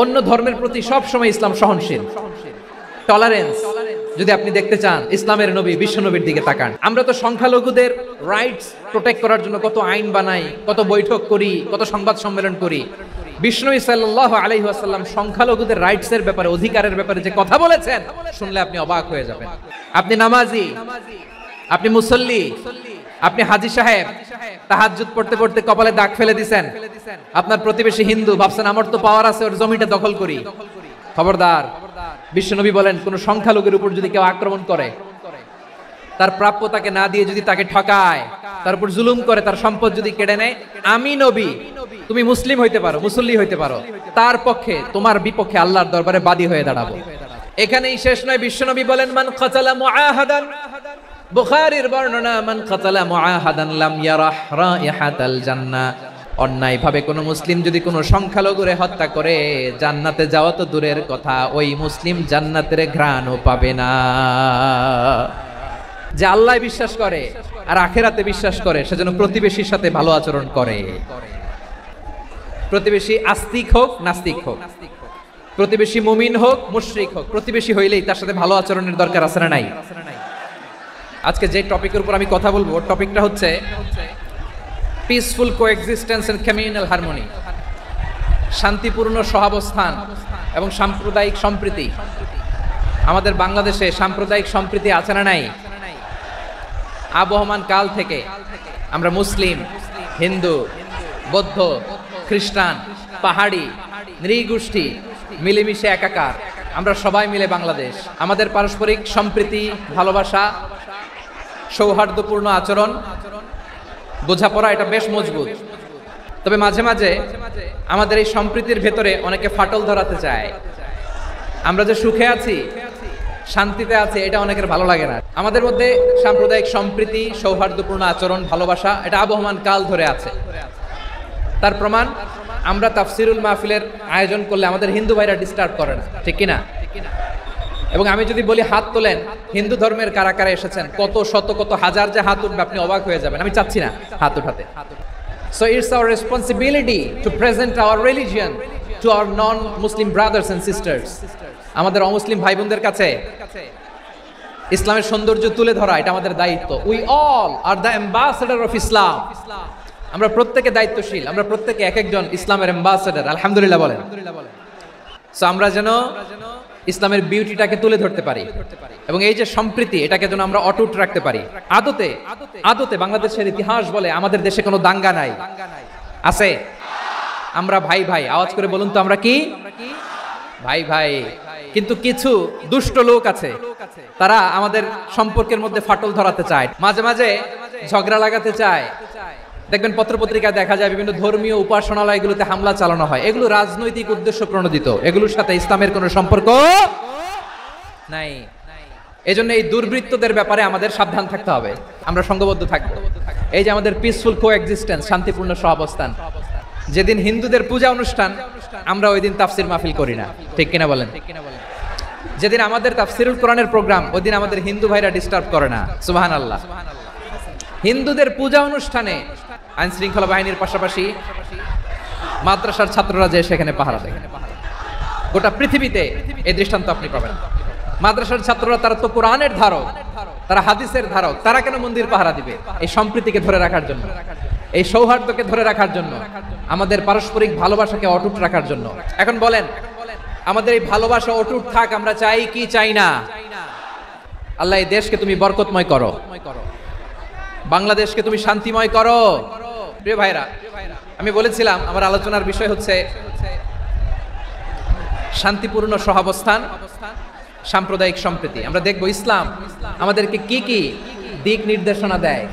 অন্য ধর্মের প্রতি সব সময় ইসলাম সহনশীল, টলারেন্স। যদি আপনি দেখতে চান ইসলামের নবী বিশ্ব নবীর দিকে তাকান। আমরা তো সংখ্যালঘুদের রাইটস প্রোটেক্ট করার জন্য কত আইন বানাই, কত বৈঠক করি, কত সংবাদ সম্মেলন করি। বিষ্ণু সাল্লাল্লাহু আলাইহি ওয়াসাল্লাম সংখ্যালঘুদের রাইটসের ব্যাপারে, অধিকারের ব্যাপারে যে কথা বলেছেন, শুনলে আপনি অবাক হয়ে যাবেন। আপনি নামাজি, আপনি মুসল্লি, আপনি হাজী সাহেব, তাহাজ্জুদ পড়তে পড়তে কপালে দাগ ফেলে দিবেন, আপনার প্রতিবেশী হিন্দু, ভাবছেন আমার তো পাওয়ার আছে, ওর জমিটা দখল করি। খবরদার, বিশ্বনবী বলেন কোন সংখ্যালঘুর উপর যদি কেউ আক্রমণ করে, তার প্রাপ্য তাকে না দিয়ে যদি তাকে ঠকায়, তার উপর জুলুম করে, তার সম্পদ যদি কেড়ে নেয়, আমি নবী, তুমি মুসলিম হইতে পারো, মুসল্লি হইতে পারো, তার পক্ষে, তোমার বিপক্ষে আল্লাহর দরবারে বাদী হয়ে দাঁড়াবো। এখানেই শেষ নয়, বিশ্বনবী বলেন মান কাতালা মুআহাদান, বুখারীর বর্ণনা, মান কাতালা মুআহাদান লাম ইয়ারাহ রাইহাতাল জান্নাহ। অন্যায় ভাবে কোন মুসলিম যদি কোন সংখ্যালঘুরে হত্যা করে, জান্নাতে যাওয়া তো দূরের কথা, ওই মুসলিম জান্নাতের ঘ্রাণও পাবে না। যে আল্লাহ বিশ্বাস করে আর আখিরাতে বিশ্বাস করে, সেজন্য প্রতিবেশীর সাথে ভালো আচরণ করে। প্রতিবেশী আস্তিক হোক নাস্তিক হোক, প্রতিবেশী মুমিন হোক মুশরিক হোক, প্রতিবেশী হইলেই তার সাথে ভালো আচরণের দরকার আছে না নাই? আজকে যে টপিকের উপর আমি কথা বলবো, টপিকটা হচ্ছে peaceful coexistence and communal harmony, শান্তিপূর্ণ সহাবস্থান এবং সাম্প্রদায়িক সম্প্রীতি। আমাদের বাংলাদেশে সাম্প্রদায়িক সম্প্রীতি আছে না নাই? আবহমান কাল থেকে আমরা মুসলিম, হিন্দু, বৌদ্ধ, খ্রিস্টান, পাহাড়ি, নৃগোষ্ঠী মিলেমিশে একাকার, আমরা সবাই মিলে বাংলাদেশ। আমাদের পারস্পরিক সম্প্রীতি, ভালোবাসা, সৌহার্দ্যপূর্ণ আচরণ, বোঝাপড়া, এটা বেশ মজবুত। তবে মাঝে মাঝে আমাদের এই সম্প্রীতির ভেতরে অনেকে ফাটল ধরাতে চায়। আমরা যে সুখে আছি, শান্তিতে আছি, এটা অনেকের ভালো লাগে না। আমাদের মধ্যে সাম্প্রদায়িক সম্প্রীতি, সৌহার্দ্যপূর্ণ আচরণ, ভালোবাসা, এটা আবহমান কাল ধরে আছে। তার প্রমাণ, আমরা তাফসিরুল মাহফিলের আয়োজন করলে আমাদের হিন্দু ভাইরা ডিস্টার্ব করে না, ঠিক কিনা? এবং আমি যদি বলি হাত তোলেন, হিন্দু ধর্মের কারা কারা এসেছেন, কত শত কত হাজার যে হাত উঠবে, আপনি অবাক হয়ে যাবেন। আমি চাচ্ছি না হাত উঠাতে। So it's our responsibility to present our religion to our non-Muslim brothers and sisters. আমাদের অমুসলিম ভাই বোনদের কাছে ইসলামের সৌন্দর্য তুলে ধরা, এটা আমাদের দায়িত্ব। We all are the ambassador of Islam. আমরা প্রত্যেকে দায়িত্বশীল, আমরা প্রত্যেকে এক একজন ইসলামের অ্যাম্বাসেডর। আলহামদুলিল্লাহ বলেন। সো আমরা যেন ইসলামের বিউটিটাকে তুলে ধরতে পারি এবং এই যে সম্প্রীতি, এটাকে যেন আমরা অটুট রাখতে পারি। আদতে বাংলাদেশের ইতিহাস বলে আমাদের দেশে কোনো দাঙ্গা নাই, আছে? আমরা ভাই ভাই, আওয়াজ করে বলুন তো, আমরা কি ভাই ভাই? কিন্তু কিছু দুষ্ট লোক আছে, তারা আমাদের সম্পর্কের মধ্যে ফাটল ধরাতে চায়, মাঝে মাঝে ঝগড়া লাগাতে চায়। দেখবেন পত্রপত্রিকায় দেখা যায় বিভিন্ন ধর্মীয় উপাসনালয়গুলোতে হামলা চালানো হয়। এগুলো রাজনৈতিক উদ্দেশ্য প্রণোদিত, এগুলোর সাথে ইসলামের কোনো সম্পর্ক নাই। এজন্য এই দুর্বৃত্তদের ব্যাপারে আমাদের সাবধান থাকতে হবে, আমরা সংঘবদ্ধ থাকবো। এই যে আমাদের পিসফুল কোএক্সিস্টেন্স, শান্তিপূর্ণ সহাবস্থান। যেদিন হিন্দুদের পূজা অনুষ্ঠান, আমরা ওই দিন তাফসির মাহফিল করি না, ঠিক কিনা বলেন? যেদিন আমাদের তাফসিরুল কোরআনের প্রোগ্রাম, ওই দিন আমাদের হিন্দু ভাইরা ডিস্টার্ব করে না। সুবহানাল্লাহ। হিন্দুদের পূজা অনুষ্ঠানে আইন শৃঙ্খলা বাহিনীর পাশাপাশি মাদ্রাসার ছাত্ররা যে সেখানে পাহারা দেয়। গোটা পৃথিবীতে এই দৃষ্টান্ত আপনি পাবেন। মাদ্রাসার ছাত্ররা, তারা তো কোরআনের ধারক, তারা হাদিসের ধারক, তারা কেন মন্দির পাহারা দিবে? এই সম্প্রীতিকে ধরে রাখার জন্য, এই সৌহার্দ্যকে ধরে রাখার জন্য, আমাদের পারস্পরিক ভালোবাসাকে অটুট রাখার জন্য। এখন বলেন, আমাদের এই ভালোবাসা অটুট থাক, আমরা চাই কি চাই না? আল্লাহ এই দেশকে তুমি বরকতময় করো, বাংলাদেশকে তুমি শান্তিময় করো। প্রিয় ভাইরা, আমি বলেছিলাম আমার আলোচনার বিষয় হচ্ছে শান্তিপূর্ণ সহাবস্থান, সাম্প্রদায়িক সম্প্রীতি। আমরা দেখব ইসলাম আমাদেরকে কি কি দিক নির্দেশনা দেয়।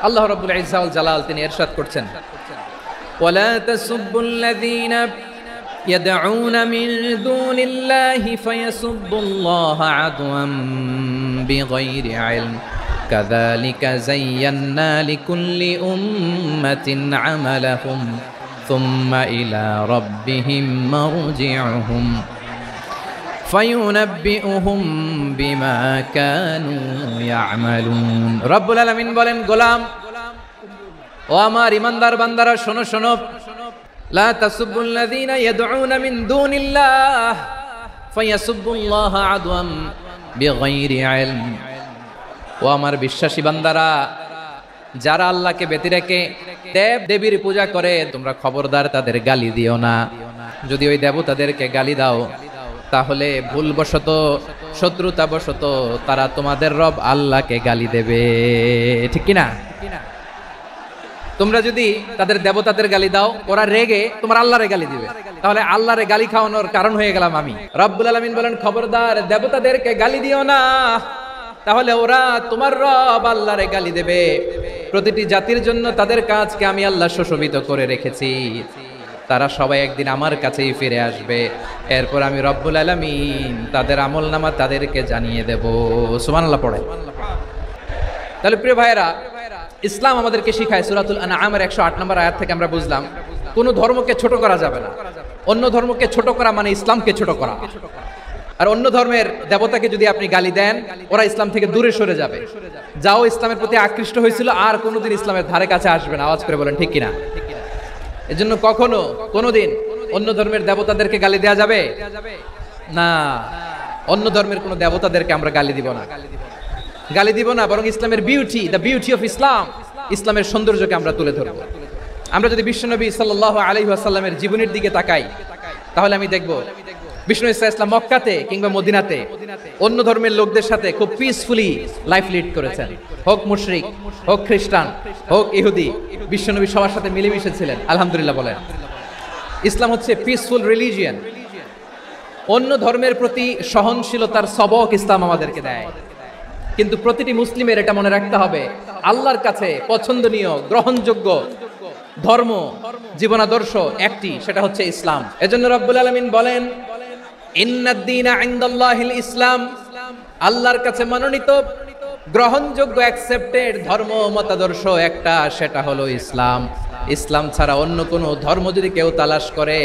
আল্লাহ রাব্বুল ইজ্জা ওয়াল জালাল তিনি ইরশাদ করছেন, ওয়ালা তাসুবুল্লাযীনা ইয়াদউনা মিন দুনিল্লাহি ফায়াসুবুল্লাহা আদওয়াম বিগাইরি ইলম কাযালিকা যায়্যান্না লিকুল্লি উম্মাতিন আমালাহুম সুম্মা ইলা রাব্বিহিম মারজিউহুম ফায়ুনাব্বিউহুম বিমা কানু ইয়ামালুন। রব্বুল আলামিন বলেন, গোলাম ও আমার ইমানদার বান্দারা, শোনো শোনো, লা তাসুবুল্লাযীনা ইয়াদউনা মিন দুনিল্লাহ ফায়াসুবুল্লাহা আদওয়াম বিগাইরি ইলম। ও আমার বিশ্বাসী বান্দারা, যারা আল্লাহকে ব্যতি রেখে দেব দেবীর পূজা করে, তোমরা খবরদার তাদের গালি দিও না। যদি ওই দেবতাদেরকে গালি দাও তাহলে ভুলবশত, শত্রুতাবশত তারা তোমাদের রব আল্লাহকে গালি দেবে, ঠিক কিনা? তোমরা যদি তাদের দেবতাদের গালি দাও, ওরা রেগে তোমার আল্লাহরে গালি দিবে, তাহলে আল্লাহরে গালি খাওয়ানোর কারণ হয়ে গেলাম আমি। রব্বুল আলামিন বলেন, খবরদার দেবতাদেরকে গালি দিও না, তাহলে ওরা তোমার রব আল্লাহরে গালি দেবে। প্রতিটি জাতির জন্য তাদের কাজকে আমি আল্লাহ সুশোভিত করে রেখেছি, তারা সবাই একদিন আমার কাছেই ফিরে আসবে। এরপর আমি রব্বুল আলামিন তাদের আমলনামা তাদেরকে জানিয়ে দেব। সুবহানাল্লাহ পড়ে। তাহলে প্রিয় ভাইরা, ইসলাম আমাদেরকে শিখায়, সূরাতুল আনআমের 108 নম্বর আয়াত থেকে আমরা বুঝলাম কোন ধর্মকে ছোট করা যাবে না। অন্য ধর্মকে ছোট করা মানে ইসলামকে ছোট করা। আর অন্য ধর্মের দেবতাকে যদি আপনি গালি দেন, ওরা ইসলাম থেকে দূরে সরে যাবে। যাও ইসলামের প্রতি আকৃষ্ট হয়েছিল আর কোনোদিন ইসলামের ধারে কাছে আসবে না। আওয়াজ করে বলেন ঠিক কিনা? এজন্য কখনো কোনোদিন অন্য ধর্মের দেবতাদেরকে গালি দেয়া যাবে না। অন্য ধর্মের কোন দেবতাদেরকে আমরা গালি দিব না, গালি দিব না, বরং ইসলামের beauty, the beauty of Islam, ইসলামের সৌন্দর্যকে আমরা তুলে ধরব। আমরা যদি বিশ্বনবী সাল্লাল্লাহু আলাইহি ওয়াসাল্লামের জীবনের দিকে তাকাই, তাহলে আমি দেখব বিষ্ণু ইসলাম মক্কাতে কিংবা মদিনাতে অন্য ধর্মের লোকদের সাথে খুব পিসফুলি লাইফ লিড করেছেন। হোক মুশরিক, হোক খ্রিস্টান, হোক ইহুদি, বিশ্বনবী সবার সাথে মিলেমিশে ছিলেন। আলহামদুলিল্লাহ বলেন। ইসলাম হচ্ছে পিসফুল রিলিজিয়ন। অন্য ধর্মের প্রতি সহনশীলতার সবক ইসলাম আমাদেরকে দেয়। কিন্তু প্রতিটি মুসলিমের এটা মনে রাখতে হবে, আল্লাহর কাছে পছন্দনীয়, গ্রহণযোগ্য ধর্ম, জীবনাদর্শ একটি, সেটা হচ্ছে ইসলাম। এজন্য রব্বুল আলামিন বলেন, ইন্নাদ দীনা ইনদাল্লাহিল ইসলাম, আল্লাহর কাছে মনোনীত, গ্রহণযোগ্য, অ্যাকসেপ্টেড ধর্ম মতাদর্শ একটা, সেটা হলো ইসলাম। ইসলাম ছাড়া অন্য কোনো ধর্ম যদি কেউ তালাশ করে,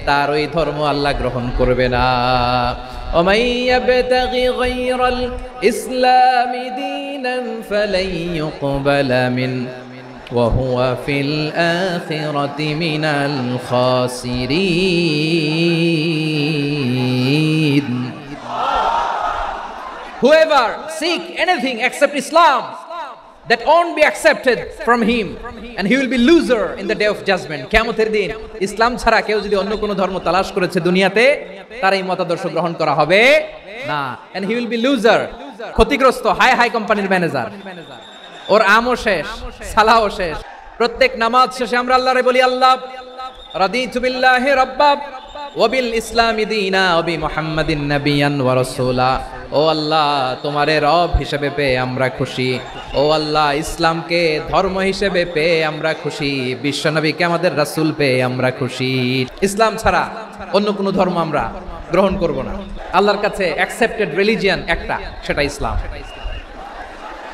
তার ওই ধর্ম আল্লাহ গ্রহণ করবে না। ومن يبتغي غير الإسلام دينا فلن يقبل منه وهو في الآخرة من الخاسرين. Whoever seek anything except Islam, that won't be accepted from him, and he will be loser in the day of judgment. কিয়ামতের দিন ইসলাম ছাড়া কেউ যদি অন্য কোনো ধর্ম তালাশ করেছে দুনিয়াতে, তার এই মতাদর্শ গ্রহণ করা হবে না, and he will be loser, ক্ষতিগ্রস্ত, হাই কোম্পানির ম্যানেজার। ওর আমও শেষ, সালাও শেষ। প্রত্যেক নামাজ শেষে আমরা আল্লাহরে বলি, আল্লাহ রাদিতু বিল্লাহি রাব্বা ওয়া বিল ইসলামি দীনা ওয়া বি মুহাম্মাদিন নাবিয়ান ওয়া রাসূলা। ও আল্লাহ, তোমারে রব হিসেবে পেয়ে আমরা খুশি। ও আল্লাহ, ইসলামকে ধর্ম হিসেবে পেয়ে আমরা খুশি। বিশ্বনবীকে আমাদের রাসূল পেয়ে আমরা খুশি। ইসলাম ছাড়া অন্য কোনো ধর্ম আমরা গ্রহণ করব না। আল্লাহর কাছে অ্যাকসেপ্টেড রিলিজিয়ন একটা, সেটা ইসলাম।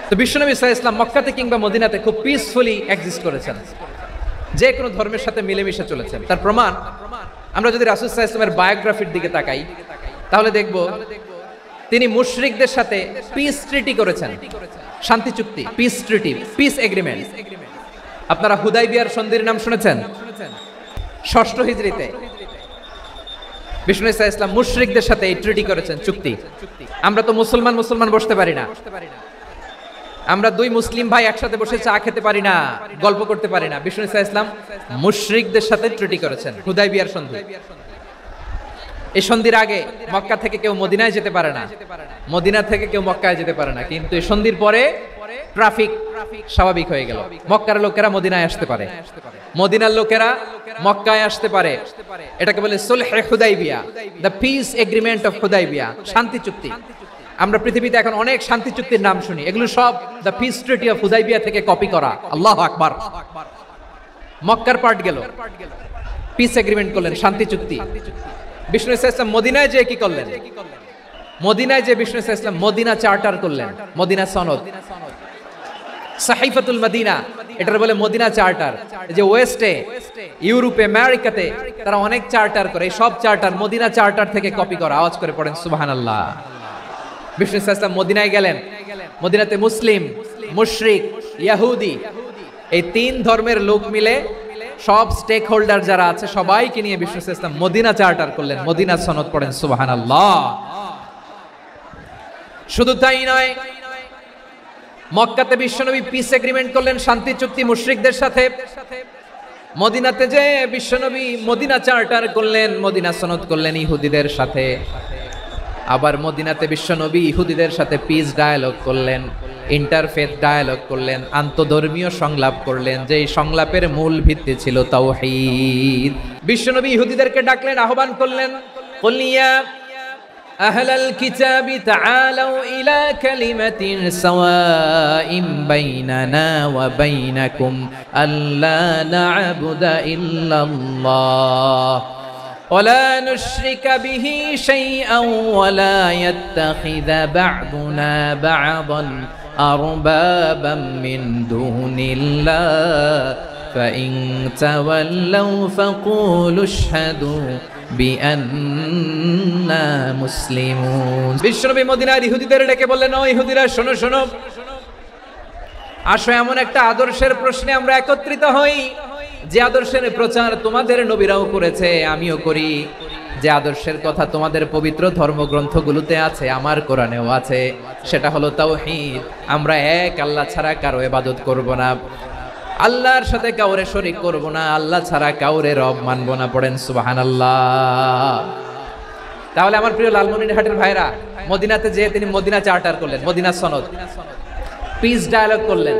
তো বিশ্বনবী সাল্লাল্লাহু আলাইহি ওয়াসাল্লাম মক্কাতে কিংবা মদিনাতে খুব পিসফুলি এক্সিস্ট করেছেন, যে কোনো ধর্মের সাথে মিলেমিশে চলেছেন। তার প্রমাণ আমরা যদি রাসূল সাল্লাল্লাহু আলাইহি ওয়াসাল্লামের বায়োগ্রাফির দিকে তাকাই, তাহলে দেখব তিনি মুশরিকদের সাথে পিস ট্রিটি করেছেন, শান্তি চুক্তি, পিস ট্রিটি, পিস এগ্রিমেন্ট। আপনারা হুদাইবিয়ার সন্ধির নাম শুনেছেন? 6ষ্ঠ হিজরিতে বিষ্ণু ইসা ইসলাম মুশরিকদের সাথে এই ট্রিটি করেছেন, চুক্তি। আমরা তো মুসলমান বসতে পারি না, আমরা দুই মুসলিম ভাই একসাথে বসে চা খেতে পারি না, গল্প করতে পারি না। বিষ্ণু ইসা ইসলাম মুশরিকদের সাথে ট্রিটি করেছেন, হুদাইবিয়ার সন্ধি। এই সন্ধির আগে মক্কা থেকে কেউ মদিনায় যেতে পারে না, মদিনা থেকে কেউ মক্কায় যেতে পারে না। কিন্তু এই সন্ধির পরে ট্রাফিক স্বাভাবিক হয়ে গেল। মক্কার লোকেরা মদিনায় আসতে পারে, মদিনার লোকেরা মক্কায় আসতে পারে। এটাকে বলে সুলহে হুদাইবিয়া, the peace agreement of Hudaibiya, শান্তি চুক্তি। আমরা পৃথিবীতে এখন অনেক শান্তি চুক্তির নাম শুনি, এগুলো সব the piece treaty of Hudaibiya থেকে কপি করা। আল্লাহু আকবার। মক্কার পার্ট গেল, পিস এগ্রিমেন্ট করলেন, শান্তি চুক্তি। বিষ্ণু ইসলাম মদিনায় যে কি করলেন? মদিনায় যে বিষ্ণু ইসলাম মদিনা চার্টার করলেন, মদিনা সনদ, সাহিফাতুল মদিনা, এটার বলে মদিনা চার্টার। যে ওয়েস্টে, ইউরোপে, আমেরিকাতে তারা অনেক চার্টার করে, এই সব চার্টার মদিনা চার্টার থেকে কপি করা। আওয়াজ করে পড়েন সুবহানাল্লাহ। বিষ্ণু ইসলাম মদিনায় গেলেন, মদিনাতে মুসলিম, মুশরিক, ইহুদি, এই তিন ধর্মের লোক মিলে সব স্টেক হোল্ডার যারা আছে সবাইকে নিয়ে বিশ্ব ইসলাম মদিনা চার্টার করলেন, মদিনা সনদ পড়েন সুবহানাল্লাহ। শুধু তাই নয়, মক্কাতে বিশ্বনবী পিস এগ্রিমেন্ট করলেন, শান্তি চুক্তি মুশরিকদের সাথে। মদিনাতে যে বিশ্বনবী মদিনা চার্টার করলেন, মদিনা সনদ করলেন ইহুদিদের সাথে। আবার মদিনাতে বিশ্বনবী ইহুদিদের সাথে পিস ডায়ালগ করলেন, ইন্টারফেথ ডায়ালগ করলেন, আন্তধর্মীয় সংলাপ করলেন, যেই সংলাপের মূল ভিত্তি ছিল তাওহীদ। বিশ্বনবী ইহুদিদেরকে ডাকলেন, আহ্বান করলেন, কুল ইয়া আহলাল কিতাবি তাআলাউ ইলা কালিমাতিন সাওয়াইন বাইনানা ওয়া বাইনাকুম আল্লা না'বুদা ইল্লাল্লাহ ولا نشرك به شيئا ولا يتخذ بعضنا بعضا أربابا من دون الله فإن تولوا فقولوا اشهدوا بأننا مسلمون। বিশ্বনবী মদিনার ইহুদিদের ডেকে বললেন, ও ইহুদিরা শোনো শোনো, আসো এমন একটা আদর্শের প্রশ্নে আমরা একত্রিত হই যে আদর্শের প্রচার তোমাদের নবীরাও করেছে, আমিও করি। যে আদর্শের কথা তোমাদের পবিত্র ধর্মগ্রন্থগুলোতে আছে, আমার কোরআনেও আছে, সেটা হলো তাওহীদ। আমরা এক আল্লাহ ছাড়া কারো ইবাদত করব না, আল্লাহর সাথে কাউরে শরীক করব না, আল্লাহ ছাড়া কাউরে রব মানব না। পড়েন সুবহানাল্লাহ। তাহলে আমার প্রিয় লালমনিরহাটের ভাইরা, মদিনাতে যে তিনি মদিনা চার্টার করলেন, মদিনা সনদ, পিস ডায়ালগ করলেন,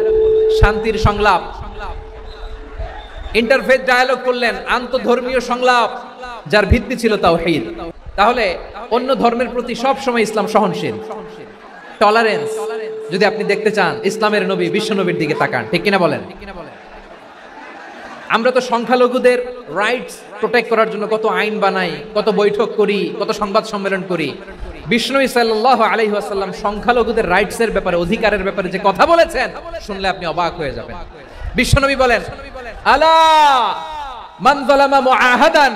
শান্তির সংলাপ, ইন্টারফেথ ডায়ালগ করলেন, আন্তধর্মীয় সংলাপ যার ভিত্তি ছিল তাওহীদ। তাহলে অন্য ধর্মের প্রতি সব সময় ইসলাম সহনশীল, টলারেন্স। যদি আপনি দেখতে চান ইসলামের নবী বিশ্ব নবীর দিকে তাকান, ঠিক কিনা বলেন? আমরা তো সংখ্যালঘুদের রাইটস প্রোটেক্ট করার জন্য কত আইন বানাই, কত বৈঠক করি, কত সংবাদ সম্মেলন করি। বিষ্ণু সাল্লাল্লাহু আলাইহি ওয়াসাল্লাম সংখ্যালঘুদের রাইটসের ব্যাপারে, অধিকারের ব্যাপারে যে কথা বলেছেন, শুনলে আপনি অবাক হয়ে যাবেন। বিশ্বনবী বলেন, আলা মান যালামা মুআহাদান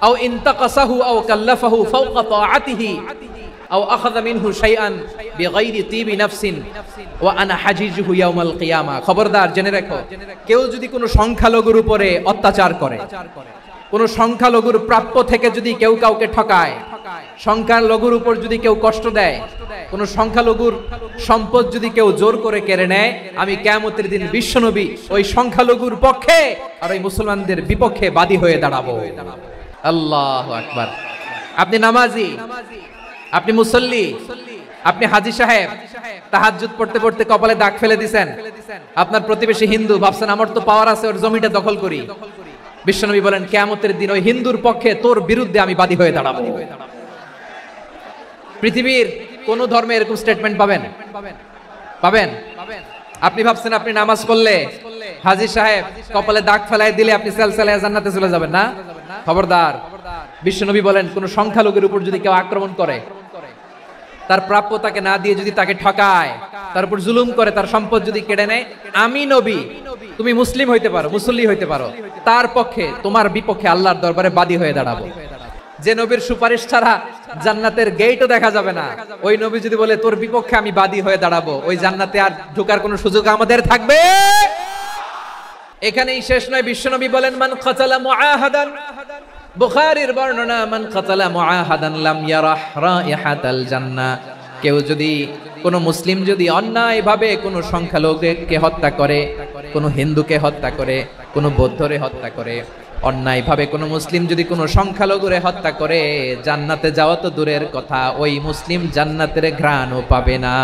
আও ইনতাকাসাহু আও কাল্লাফাহু ফাওকা তাআতিহি আও আখাযা মিনহু শাইআন বিগাইরি তিবি নাফসিন ওয়া আনা হাজিজুহু ইয়াউমাল কিয়ামা। খবরদার, জেনে রাখো, কেউ যদি কোনো সংখ্যালঘুর উপরে অত্যাচার করে, কোনো সংখ্যালঘুর প্রাপ্য থেকে যদি কেউ কাউকে ঠকায়, সংখ্যালঘুর উপর যদি কেউ কষ্ট দেয়, কোন সংখ্যালঘুর সম্পদ যদি কেউ জোর করে কেড়ে নেয়, আমি কিয়ামতের দিন বিশ্বনবী ওই সংখ্যালঘুর পক্ষে আর ওই মুসলমানদের বিপক্ষে বাদী হয়ে দাঁড়াবো। আল্লাহু আকবার। আপনি নামাজি, আপনি মুসল্লি, আপনি হাজী সাহেব, তাহাজ্জুদ পড়তে পড়তে কপালে দাগ ফেলে দিবেন, আপনার প্রতিবেশী হিন্দু, ভাবছেন আমার তো পাওয়ার আছে, ওর জমিটা দখল করি। বিশ্বনবী বলেন, কিয়ামতের দিন ওই হিন্দুর পক্ষে তোর বিরুদ্ধে আমি বাদী হয়ে দাঁড়াবো। পৃথিবীর কোন ধর্মে এরকম স্টেটমেন্ট পাবেন? পাবেন? আপনি ভাবছেন আপনি নামাজ পড়লে, হাজী সাহেব কপালে দাগ ফেলায় দিলে আপনি সেলসেলায় জান্নাতে চলে যাবেন না? খবরদার। বিশ্বনবী বলেন, কোন সংখ্যালঘুর উপর যদি কেউ আক্রমণ করে, তার প্রাপ্য তাকে না দিয়ে যদি তাকে ঠকায়, তার উপর জুলুম করে, তার সম্পদ যদি কেড়ে নেয়, আমি নবী, তুমি মুসলিম হইতে পারো, মুসল্লি হইতে পারো, তার পক্ষে, তোমার বিপক্ষে আল্লাহর দরবারে বাদী হয়ে দাঁড়াবো। যে নবীর সুপারিশ ছাড়া জান্নাতের গেটও দেখা যাবে না, ওই নবী যদি বলে তোর বিপক্ষে আমি বাদী হয়ে দাঁড়াবো, ওই জান্নাতে আর ঢোকার কোনো সুযোগ আমাদের থাকবে? এখানেই শেষ নয়, বিশ্বনবী বলেন, মান কাতালা মুআহাদান, বুখারীর বর্ণনা, মান কাতালা মুআহাদান লাম ইয়ারাহ রাইহাতাল জান্নাহ। কেউ যদি, কোন মুসলিম যদি অন্যায়ভাবে কোন সংখ্যালঘুকে হত্যা করে, কোন হিন্দুকে হত্যা করে, কোন বৌদ্ধরে হত্যা করে, অন্যায়ভাবে কোন মুসলিম যদি কোন সংখ্যালঘুরে হত্যা করে, জান্নাতে যাওয়া তো দূরের কথা, ওই মুসলিম জান্নাতের ঘ্রাণও পাবে না।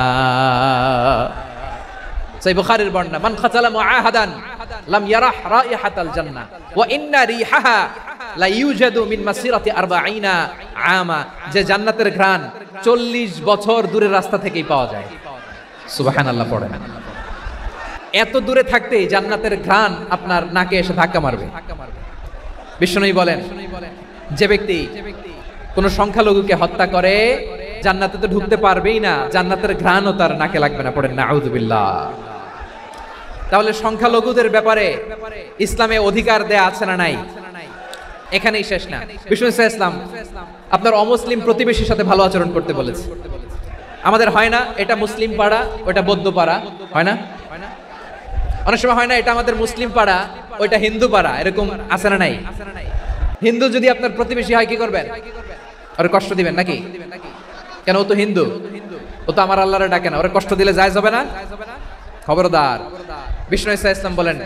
সেই বুখারীর বর্ণনা, মান কাতালা মুআহাদান লাম ইয়ারাহ রাইহাতাল জান্নাহ ওয়া ইন্না রিহাহা লা ইউজাদু মিন মাসিরাতি 40 আমা। যে জান্নাতের ঘ্রাণ 40 বছর দূরের রাস্তা থেকেই পাওয়া যায়। সুবহানাল্লাহ পড়েন। এত দূরে থাকতেই জান্নাতের ঘ্রাণ আপনার নাকে এসে ধাক্কা মারবে। বিশ্বনবী বলেন, যে ব্যক্তি কোন সংখ্যালঘুকে হত্যা করে, জান্নাতে তো ঢুকতে পারবেই না, জান্নাতের ঘ্রাণও তার নাকে লাগবে না। পড়েন নাউযুবিল্লাহ। তাহলে সংখ্যালঘুদের ব্যাপারে ইসলামে অধিকার দেয়া আছে না নাই? এখানেই শেষ না। বিষ্ণু ইসলাম আপনার অমুসলিম প্রতিবেশীর সাথে ভালো আচরণ করতে বলেছে। আমাদের হয় না এটা মুসলিম পাড়া, ওটা বৌদ্ধ পাড়া, হয় না? অনেক সময় হয় না এটা আমাদের মুসলিম পাড়া, ওইটা হিন্দু পাড়া, এরকম আছে না নাই? হিন্দু যদি আপনার প্রতিবেশী হয় কি করবেন? ওরে কষ্ট দিবেন নাকি? কেন, ও তো হিন্দু, ও তো আমার আল্লাহরে ডাকে না, ওরে কষ্ট দিলে জায়েজ হবে না? খবরদার। বিষ্ণু ঈসা ইসলাম বলেন,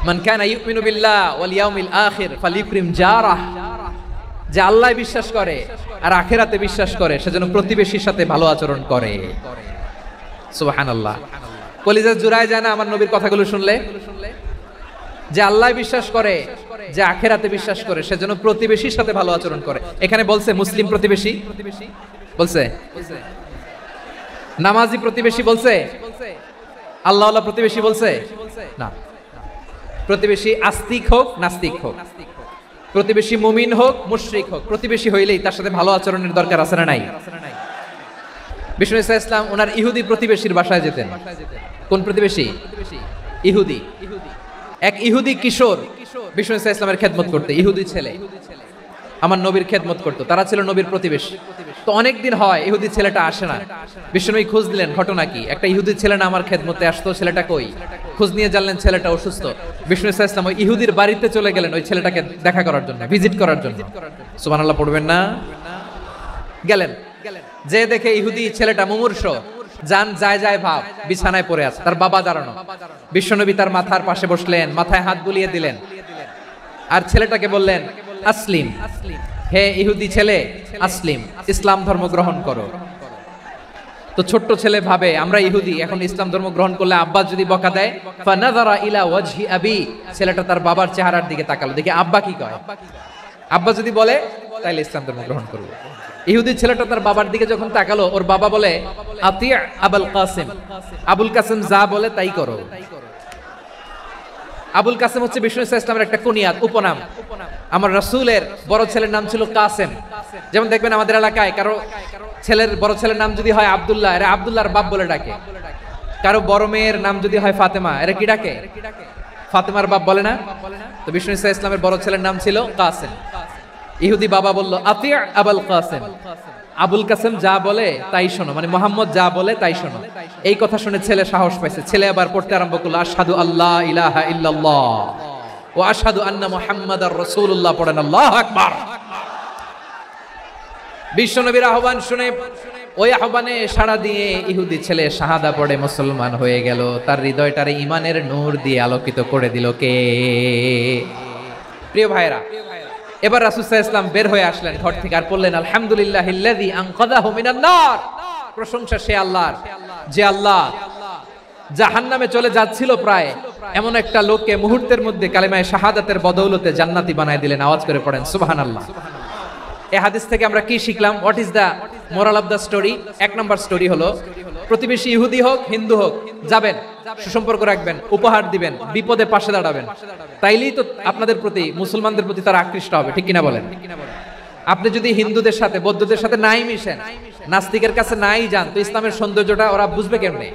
মান কানা ইউমিনু বিল্লাহ ওয়াল ইয়াউমিল আখির ফালিউকরিম জারাহ, যে আল্লাহ বিশ্বাস করে আর আখিরাতে বিশ্বাস করে সে যেন প্রতিবেশীর সাথে ভালো আচরণ করে। সুবহানাল্লাহ। কলিজা জুড়ায় যায় না আমার নবীর কথাগুলো শুনলে? যে আল্লাহ বিশ্বাস করে, যে আখিরাতে বিশ্বাস করে সে যেন প্রতিবেশীর সাথে ভালো আচরণ করে। এখানে বলছে মুসলিম প্রতিবেশী বলছে, নামাজি প্রতিবেশী বলছে, আল্লাহওয়ালা প্রতিবেশী বলছে না। প্রতিবেশী আস্তিক হোক নাস্তিক হোক, প্রতিবেশী মুমিন হোক মুশরিক হোক, প্রতিবেশী হইলেই তার সাথে ভালো আচরণের দরকার আছে না নাই? বিষ্ণু ঈসা ইসলাম ওনার ইহুদি প্রতিবেশীর বাসায় যেতেন। কোন প্রতিবেশী? ইহুদি। এক ইহুদি কিশোর বিষ্ণু ঈসা ইসলামের খেদমত করতে, ইহুদি ছেলে আমার নবীর খেদমত করতো, তারা ছিল নবীর প্রতিবেশী। তো অনেকদিন হয় ইহুদি ছেলেটা আসে না। বিষ্ণুনবী খোঁজ দিলেন, ঘটনা কি? একটা ইহুদি ছেলে না আমার খেদমতে আসতো, ছেলেটা কই? খোঁজ নিয়ে জানলেন ছেলেটা অসুস্থ। বিষ্ণু ঈসা ইসলাম ওই ইহুদির বাড়িতে চলে গেলেন ওই ছেলেটাকে দেখা করার জন্য, ভিজিট করার জন্য। সুবহানাল্লাহ পড়বেন না? গেলেন, যে দেখে ইহুদি ছেলেটা মুমূর্ষ, জান যায় যায় ভাব, বিছানায় পড়ে আছে, তার বাবা দাঁড়ানো। বিশ্বনবী তার মাথার পাশে বসলেন, মাথায় হাত বুলিয়ে দিলেন, আর ছেলেটাকে বললেন, আসলিম, হে ইহুদি ছেলে, আসলিম, ইসলাম ধর্ম গ্রহণ করো। তো ছোট্ট ছেলে ভাবে আমরা ইহুদি, এখন ইসলাম ধর্ম গ্রহণ করলে আব্বা যদি বকা দেয়, ফানাযারা ইলা ওয়াজহি আবি, ছেলেটা তার বাবার চেহারার দিকে তাকালো, দেখে আব্বা কি কয়। আব্বা যদি বলে তাইলে ইসলাম ধর্ম গ্রহণ করবে। ইহুদি ছেলেটা তার বাবার দিকে যখন তাকালো, ওর বাবা বলে, আতি আবুল কাসিম, আবুল কাসিম যা বলে তাই করো। আবুল কাসেম হচ্ছে বিষ্ণু ঈসা ইসলামের একটা কুনিয়াত, উপনাম। আমার রাসূলের বড় ছেলের নাম ছিল কাসেম। যেমন দেখবেন আমাদের এলাকায় কারো ছেলের বড় ছেলের নাম যদি হয় আব্দুল্লাহ, এরা আব্দুল্লাহর বাপ বলে ডাকে। কারো বড় মেয়ের নাম যদি হয় ফাতেমা, এরা কি ডাকে? ফাতেমার বাপ বলে না? তো বিষ্ণু ঈসা ইসলামের বড় ছেলের নাম ছিল কাসেম। ইহুদি বাবা বলল, আতি আবুল কাসেম, আবুল কাসেম যা বলে তাই শোনো, মানে মোহাম্মদ যা বলে তাই শোনো। এই কথা শুনে ছেলে সাহস পাইছে, ছেলে আবার পড়তে আরম্ভ করলো, আশহাদু আল্লাহ ইলাহা ইল্লাল্লাহ ওয়া আশহাদু আন্না মুহাম্মাদার রাসূলুল্লাহ, পড়েন আল্লাহু আকবার। বিশ্বনবীর আহ্বান শুনে ওই আহ্বানে সাড়া দিয়ে ইহুদি ছেলে শাহাদা পড়ে মুসলমান হয়ে গেল। তার হৃদয়টারে ঈমানের নূর দিয়ে আলোকিত করে দিল কে? প্রিয় ভাইরা, এবার রাসূল সাল্লাল্লাহু আলাইহি ওয়াসাল্লাম বের হয়ে আসলেন ঘর থেকে, আর বললেন, আলহামদুলিল্লাহিল্লাযী আনকাযাহু মিনান নার, প্রশংসা সে আল্লাহর যে আল্লাহ জাহান্নামে চলে যাচ্ছিল প্রায় এমন একটা লোককে মুহূর্তের মধ্যে কালেমায়ে শাহাদাতের বদৌলতে জান্নাতি বানায় দিলেন। আওয়াজ করে পড়েন সুবহানাল্লাহ। এই হাদিস থেকে আমরা কি শিখলাম? What is the moral of the story? এক নম্বর স্টোরি হলো, প্রতিবেশী ইহুদি হোক হিন্দু হোক, যাবেন, সুসম্পর্ক রাখবেন, উপহার দিবেন, বিপদে পাশে দাঁড়াবেন, তাইলেই তো আপনাদের প্রতি, মুসলমানদের প্রতি তারা আকৃষ্ট হবে, ঠিক কিনা বলেন? আপনি যদি হিন্দুদের সাথে বৌদ্ধদের সাথে নাই মিশেন, নাস্তিকের কাছে নাই যান, তো ইসলামের সৌন্দর্যটা ওরা বুঝবে কেমনে?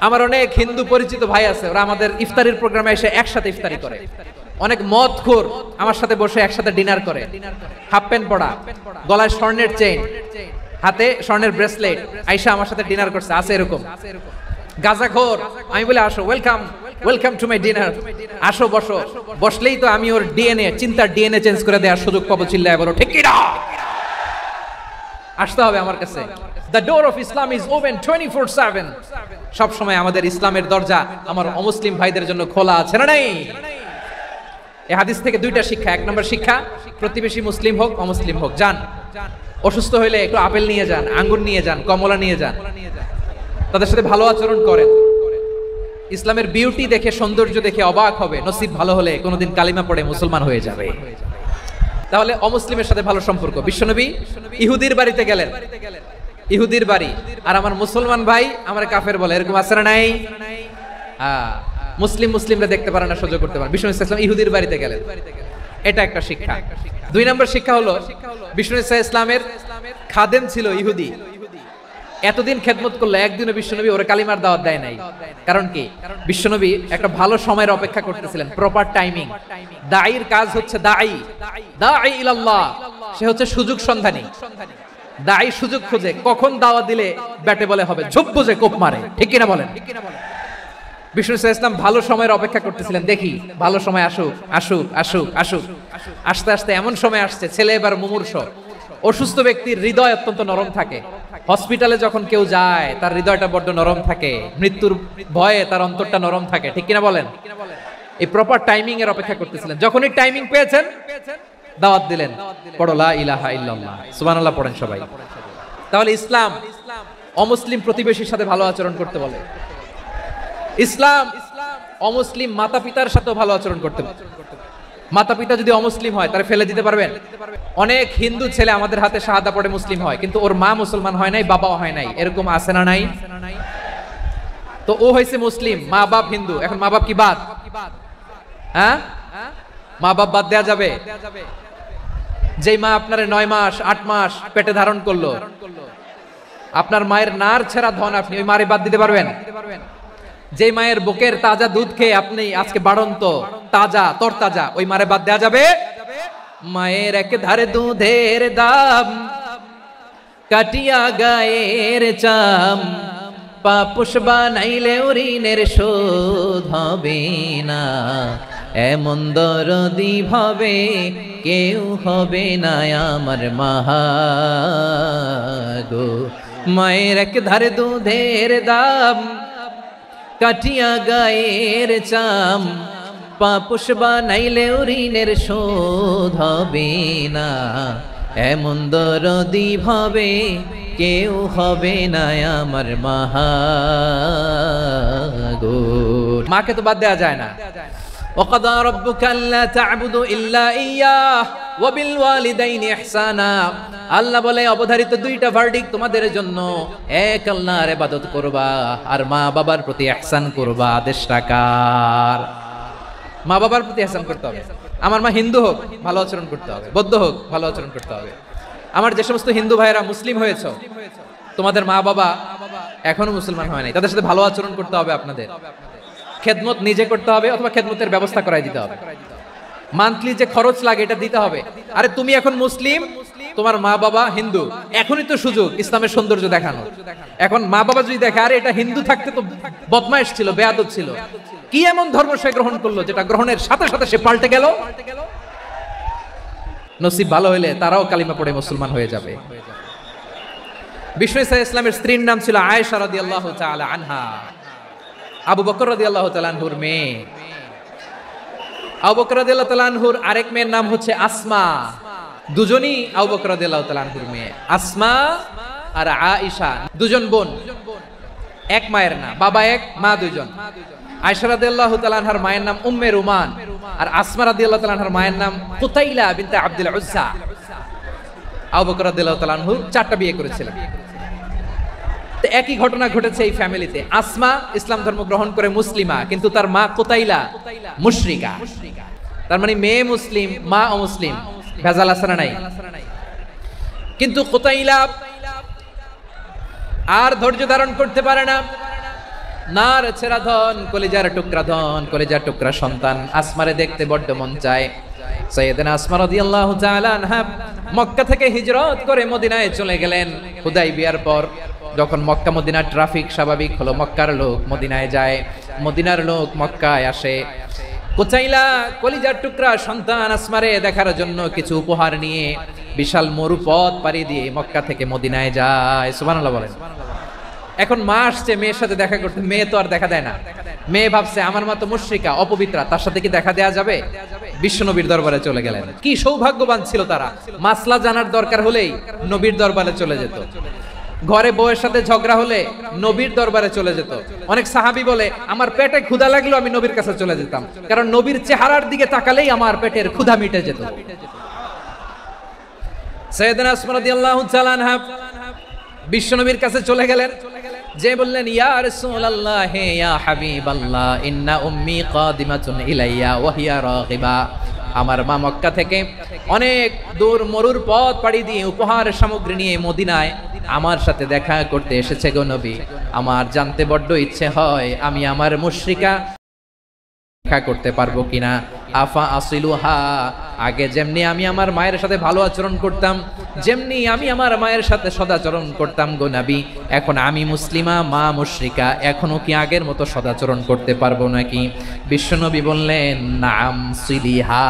আমার অনেক হিন্দু পরিচিত ভাই আছে, ওরা আমাদের ইফতারির প্রোগ্রামে এসে একসাথে ইফতারি করে। অনেক মদখোর আমার সাথে বসে একসাথে ডিনার করে, হাফ প্যান্ট পরা, গলায় স্বর্ণের চেইন, হাতে স্বর্ণের ব্রেসলেট, আইসা আমার সাথে ডিনার করছে, আছে এরকম। গাঁজাখোর, আমি বলে আসো, welcome welcome to my dinner, আসো বসো, বসলেই তো আমি ওর ডিএনএ, চিন্তার ডিএনএ চেঞ্জ করে দেওয়ার সুযোগ পাবো, চিল্লায় বলো ঠিক কি না? আসতে হবে আমার কাছে। The door of Islam is open 24/7, সব সময় আমাদের ইসলামের দরজা আমার অমুসলিম ভাইদের জন্য খোলা আছে না নাই? এই হাদিস থেকে দুইটা শিক্ষা। এক নম্বর শিক্ষা, প্রতিবেশী মুসলিম হোক অমুসলিম হোক, যান, অসুস্থ হইলে একটু আপেল নিয়ে যান, আঙ্গুর নিয়ে যান, কমলা নিয়ে যান, তাদের সাথে ভালো আচরণ করেন। ইসলামের বিউটি দেখে, সৌন্দর্য দেখে অবাক হবে, নসিব ভালো হলে কোনোদিন কালিমা পড়ে মুসলমান হয়ে যাবে। তাহলে অমুসলিমের সাথে ভালো সম্পর্ক। বিশ্বনবী ইহুদির বাড়িতে গেলেন, ইহুদির বাড়ি, আর আমার মুসলমান ভাই আমার কাফের বলে, এরকম আছে না নাই? মুসলিমরা দেখতে পারে না, সহ্য করতে পারে। বিষ্ণু ইসলাম ইহুদির বাড়িতে গেলেন, এটা একটা শিক্ষা। দুই নম্বর শিক্ষা হলো, বিষ্ণু ইসলামের খাদেম ছিল ইহুদি, এতদিন খেদমত করলো, একদিনও বিশ্বনবী ওরে কালিমার দাওয়াত দেয় নাই। কারণ কি? বিশ্বনবী একটা ভালো সময়ের অপেক্ষা করতেছিলেন, প্রপার টাইমিং। দাঈর কাজ হচ্ছে দাঈ ইলাল্লাহ, সে হচ্ছে সুযোগ সন্ধানী। দাঈ সুযোগ খোঁজে, কখন দাওয়াত দিলে ব্যাটে বলে হবে, ঝোপ বুঝে কোপ মারে, ঠিক কিনা বলেন? বিষ্ণু ইসলাম ভালো সময়ের অপেক্ষা করতেছিলেন, দেখি ভালো সময় আসুক আসুক আসুক আসুক। আস্তে আস্তে এমন সময় আসছে, ছেলে এবার মুমূর্ষ। অসুস্থ ব্যক্তির হৃদয় অত্যন্ত নরম থাকে। হসপিটালে যখন কেউ যায় তার হৃদয়টা বড্ড নরম থাকে, মৃত্যুর ভয়ে তার অন্তরটা নরম থাকে, ঠিক কিনা বলেন? এই প্রপার টাইমিং এর অপেক্ষা করতেছিলেন। যখনই টাইমিং পেয়েছেন দাওয়াত দিলেন, পড়ো লা ইলাহা ইল্লাল্লাহ, সুবহানাল্লাহ পড়েন সবাই। তাহলে ইসলাম অমুসলিম প্রতিবেশীর সাথে ভালো আচরণ করতে বলে। ইসলাম অমুসলিম মাতা পিতার সাথে ভালো আচরণ করতে বলে। মাতা পিতা যদি অমুসলিম হয় তাহলে ফেলে দিতে পারবেন? অনেক হিন্দু ছেলে আমাদের হাতে শাহাদা পড়ে মুসলিম হয়, কিন্তু ওর মা মুসলমান হয় নাই, বাবাও হয় নাই, এরকম আছে না নাই? তো ও হয়েছে মুসলিম, মা বাপ হিন্দু, এখন মা বাপ কি বাদ? হ্যাঁ, মা বাপ বাদ দেয়া যাবে? যেই মা আপনার 9 মাস 8 মাস পেটে ধারণ করলো, আপনার মায়ের নার ছেঁড়া ধন, আপনি ওই মারে বাদ দিতে পারবেন? যে মায়ের বুকের তাজা দুধ খেয়ে আপনি আজকে বাড়ন্ত তাজা তরতাজা, ওই মারে বাদ দেয়া যাবে? মায়ের এক ধারে দুধের দাম, কাটিয়া গায়ের চাম, পাপুষ বানাইলে ঋণের শোধ হবে না, এমন দরদি ভাবে কেউ হবে না আমার মাহা গো। মায়ের এক ধারে দুধের দাম, কাটিয়া গায়ের চাম, পাপুষ বানাইলে ঋণের শোধ হবে না, এমন দরদি ভাবে কেউ হবে না আমার মাহা গো। মাকে তো বাদ দেওয়া যায় না। وَقَضَى رَبُّكَ أَلَّا تَعْبُدُوا إِلَّا إِيَّاهُ وَبِالْوَالِدَيْنِ إِحْسَانًا। আল্লাহ বলে অবধারিত দুইটা ভার্ডিক্ট তোমাদের জন্য, এক আল্লাহর ইবাদত করবা আর মা বাবার প্রতি ইহসান করবা। আদেশটা কার? মা বাবার প্রতি ইহসান করতে হবে। আমার মা হিন্দু হোক ভালো আচরণ করতে হবে, বৌদ্ধ হোক ভালো আচরণ করতে হবে। আমার যে সমস্ত হিন্দু ভাইয়েরা মুসলিম হয়েছে, তোমাদের মা বাবা এখনো মুসলমান হয় নাই, তাদের সাথে ভালো আচরণ করতে হবে। আপনাদের খেদমত নিজে করতে হবে অথবা খেদমতের ব্যবস্থা করাই দিতে হবে। মান্থলি যে খরচ লাগে এটা দিতে হবে। আরে তুমি এখন মুসলিম, তোমার মা বাবা হিন্দু, এখনই তো সুযোগ ইসলামের সৌন্দর্য দেখানো। এখন মা বাবা যদি দেখে আরে এটা হিন্দু থাকতে তো বদমাইশ ছিল, বেয়াদব ছিল, কি এমন ধর্ম সে গ্রহণ করলো যেটা গ্রহণের সাথে সাথে সে পাল্টে গেল, নসিব ভালো হইলে তারাও কালিমা পড়ে মুসলমান হয়ে যাবে। বিষ্ণু ইসলামের স্ত্রীর নাম ছিল আয়েশা রাদিয়াল্লাহু তাআলা আনহা, আবু বকর রাদিয়াল্লাহু তাআলা আনহুর মেয়ে। আবু বকর রাদিয়াল্লাহু তাআলা আনহুর আরেক মেয়ের নাম হচ্ছে আসমা। দুজনই আবু বকর রাদিয়াল্লাহু তাআলা আনহুর মেয়ে, আসমা আর আয়েশা, দুজন বোন, এক মায়ের না, বাবা এক মা দুইজন। আয়েশা রাদিয়াল্লাহু তাআলা আনহার মায়ের নাম উম্মে রুমান, আর আসমা রাদিয়াল্লাহু তাআলা আনহার মায়ের নাম কুতাইলা বিনতে আব্দুল উজ্জা। আবু বকর রাদিয়াল্লাহু তাআলা আনহু 4টা বিয়ে করেছিলেন। তো একই ঘটনা ঘটেছে এই ফ্যামিলিতে। আসমা ইসলাম ধর্ম গ্রহণ করে মুসলিমা, কিন্তু তার মা কুতাইলা মুশরিকা। তার মানে মেয়ে মুসলিম, মা অমুসলিম, ভেজাল আছে না নাই? কিন্তু কুতাইলা আর ধৈর্য ধারণ করতে পারে না। নার ছেঁড়া ধন, কলিজার টুকরা ধন, কলিজার টুকরা সন্তান আসমারে দেখতে বড্ড মন চায়। সাইয়েদনা আসমা রাদিয়াল্লাহু তাআলা আনহা মক্কা থেকে হিজরত করে মদিনায় চলে গেলেন হুদাইবিয়ার পর। যখন মক্কা মদিনার ট্রাফিক স্বাভাবিক হলো, মক্কার লোক মদিনায় যায়, মদিনার লোক মক্কায় আসে। কুতাইলা কলিজার টুকরা সন্তান আসমারে দেখার জন্য কিছু উপহার নিয়ে বিশাল মরুপথ পাড়ি দিয়ে মক্কা থেকে মদিনায় যায়। সুবহানাল্লাহ বলেন। এখন মা আসছে মেয়ের সাথে দেখা করতে, মেয়ে তো আর দেখা দেয় না। মেয়ে ভাবছে আমার মা তো মুশরিকা, অপবিত্রা, তার সাথে কি দেখা দেয়া যাবে? বিশ্বনবীর দরবারে চলে গেলেন। কি সৌভাগ্যবান ছিল তারা, মাসলা জানার দরকার হলেই নবীর দরবারে চলে যেত। ঘরে বউয়ের সাথে ঝগড়া হলে নবীর দরবারে চলে যেত। অনেক সাহাবী বলে আমার পেটে ক্ষুধা লাগলো আমি নবীর কাছে চলে যেতাম, কারণ নবীর চেহারার দিকে তাকালেই আমার পেটের ক্ষুধা মিটে যেত। সাইয়েদনা আসমা রাদিয়াল্লাহু তাআলা আনহা বিশ্বনবীর কাছে চলে গেলেন, যে বললেন ইয়া রাসূলুল্লাহ ইয়া হাবিবাল্লাহ ইন্না উম্মি কাদিমাতুন ইলাইয়া ওয়া হিয়া রাগিবা। আমার মা মক্কা থেকে অনেক দূর মরুর পথ পাড়ি দিয়ে উপহার সামগ্রী নিয়ে মদিনায় আমার সাথে দেখা করতে এসেছে গো নবী। আমার জানতে বড্ড ইচ্ছে হয় আমি আমার মুশরিকা দেখা করতে পারবো কিনা। আফা আসিলুহা, আগে যেমনি আমি আমার মায়ের সাথে ভালো আচরণ করতাম, যেমনি আমি আমার মায়ের সাথে সদাচরণ করতাম গো নবী, এখন আমি মুসলিমা, মা মুশরিকা, এখনো কি আগের মতো সদাচরণ করতে পারবো নাকি? বিশ্বনবী বললেন নাম সিলিহা,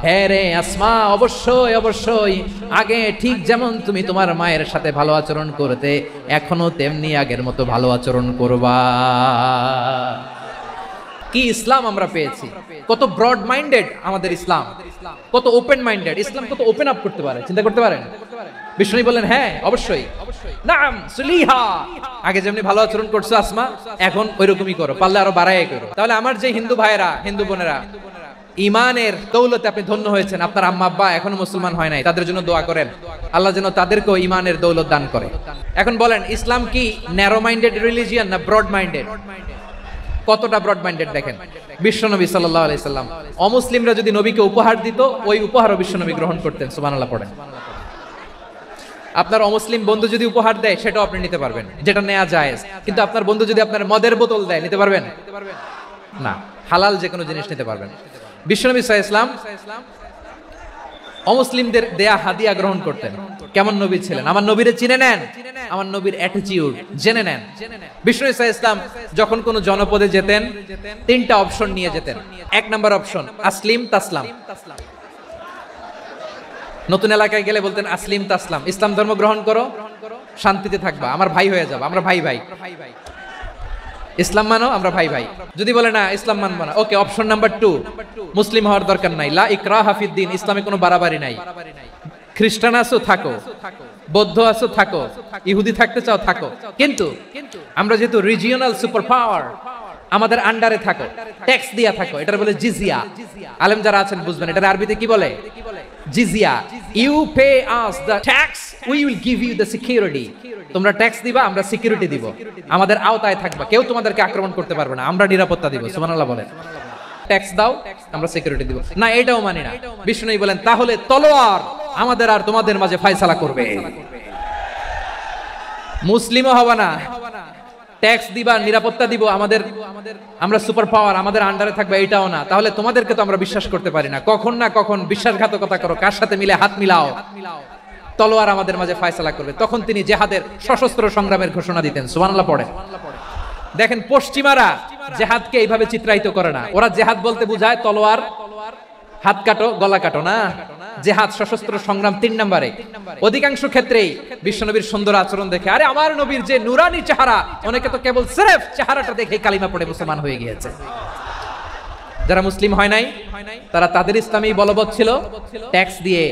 হ্যাঁ রে আসমা, অবশ্যই অবশ্যই, আগে ঠিক যেমন তুমি তোমার মায়ের সাথে ভালো আচরণ করতে, এখনো তেমনি আগের মতো ভালো আচরণ করবা। কি ইসলাম আমরা পেয়েছি! কত ব্রড মাইন্ডেড আমাদের ইসলাম, কত ওপেন মাইন্ডেড ইসলাম, কত ওপেন আপ করতে পারে, চিন্তা করতে পারেন। বিষ্ণু বললেন হ্যাঁ অবশ্যই, নাম সুলিহা, আগে যেমনি ভালো আচরণ করছো আসমা, এখন ওইরকমই করো, পারলে আরো বাড়ায় করো। তাহলে আমার যে হিন্দু ভাইয়েরা, হিন্দু বোনেরা, ইমানের দৌলতে আপনি ধন্য হয়েছেন, আপনার আম্মা আব্বা এখনো মুসলমান হয় নাই, তাদের জন্য দোয়া করেন, আল্লাহ যেন তাদেরকেও ইমানের দৌলত দান করে। এখন বলেন, ইসলাম কি ন্যারো মাইন্ডেড রিলিজিয়ান না ব্রড মাইন্ডেড? কতটা ব্রড মাইন্ডেড দেখেন। বিশ্বনবী সাল্লাল্লাহু আলাইহি সাল্লাম অমুসলিমরা যদি নবীকে উপহার দিত, ওই উপহারও বিশ্বনবী গ্রহণ করতেন। সুবহানাল্লাহ পড়েন। আপনার অমুসলিম বন্ধু যদি উপহার দেয়, সেটাও আপনি নিতে পারবেন, যেটা নেওয়া জায়েজ। কিন্তু আপনার বন্ধু যদি আপনার মদের বোতল দেয়, নিতে পারবেন না? হালাল যে কোনো জিনিস নিতে পারবেন। বিশ্বনবী সাল্লাল্লাহু আলাইহি ওয়াসাল্লাম অমুসলিমদের দেয়া হাদিয়া গ্রহণ করতেন। কেমন নবী ছিলেন? আমার নবীরে চিনে নেন, আমার নবীর অ্যাটিটিউড জেনে নেন। বিশ্বনবী সাল্লাল্লাহু আলাইহি ওয়াসাল্লাম যখন কোন জনপদে যেতেন, তিনটা অপশন নিয়ে যেতেন। এক নাম্বার অপশন আসলিম তাসলাম। নতুন এলাকায় গেলে বলতেন আসলিম তাসলাম, ইসলাম ধর্ম গ্রহণ করো, শান্তিতে থাকবা, আমার ভাই হয়ে যাবে, আমরা ভাই ভাই। ইসলাম মানো, আমরা ভাই ভাই। যদি বলে না ইসলাম মানবো না, ওকে, অপশন নাম্বার 2, মুসলিম হওয়ার দরকার নাই, লা ইকরাহা ফিদ্দিন, ইসলামে কোনো বাড়াবাড়ি নাই। খ্রিস্টান আছো থাকো, বৌদ্ধ আছো থাকো, ইহুদি থাকতে চাও থাকো, কিন্তু আমরা যেহেতু রিজিওনাল সুপার পাওয়ার, আমাদের আন্ডারে থাকো, ট্যাক্স দিয়া থাকো, এটার বলে জিজিয়া। আলেম যারা আছেন বুঝবেন, এটার আরবিতে কি বলে? জিজিয়া। You pay us the tax, we will give you the security. তোমরা ট্যাক্স দিবা, আমরা সিকিউরিটি দিব, আমাদের আওতায় থাকবা, কেউ তোমাদেরকে আক্রমণ করতে পারবে না, আমরা নিরাপত্তা দিব। সুবহানাল্লাহ বলেন। ট্যাক্স দাও, আমরা সিকিউরিটি দিব। না, এটাও মানি না। বিষ্ণু বলেন তাহলে তলোয়ার আমাদের আর তোমাদের মাঝে ফয়সালা করবে। মুসলিমও হবা না, ট্যাক্স দিবা, নিরাপত্তা দিব, আমাদের আমরা সুপার পাওয়ার, আমাদের আন্ডারে থাকবে, এটাও না। তাহলে তোমাদেরকে তো আমরা বিশ্বাস করতে পারি না, কখন না কখন বিশ্বাসঘাতকতা করো, কার সাথে মিলে হাত মিলাও, তলোয়ার আমাদের মাঝে ফয়সালা করবে। তখন তিনি জিহাদের সশস্ত্র সংগ্রামের ঘোষণা দিতেন। সুবহানাল্লাহ পড়ে। দেখেন পশ্চিমারা জিহাদকে এইভাবে চিত্রায়িত করে না, ওরা জিহাদ বলতে বোঝায় তলোয়ার, হাত কাটো, গলা কাটো, না, জিহাদ সশস্ত্র সংগ্রাম 3 নম্বরে। অধিকাংশ ক্ষেত্রেই বিশ্বনবীর সুন্দর আচরণ দেখে, আরে আমার নবীর যে নুরানি চেহারা, অনেকে তো কেবল সিরেফ চেহারাটা দেখে কালিমা পড়ে মুসলমান হয়ে গিয়েছে। যারা মুসলিম হয় নাই, তারা তাদের ইসলামী বলবৎ ছিল, ট্যাক্স দিয়ে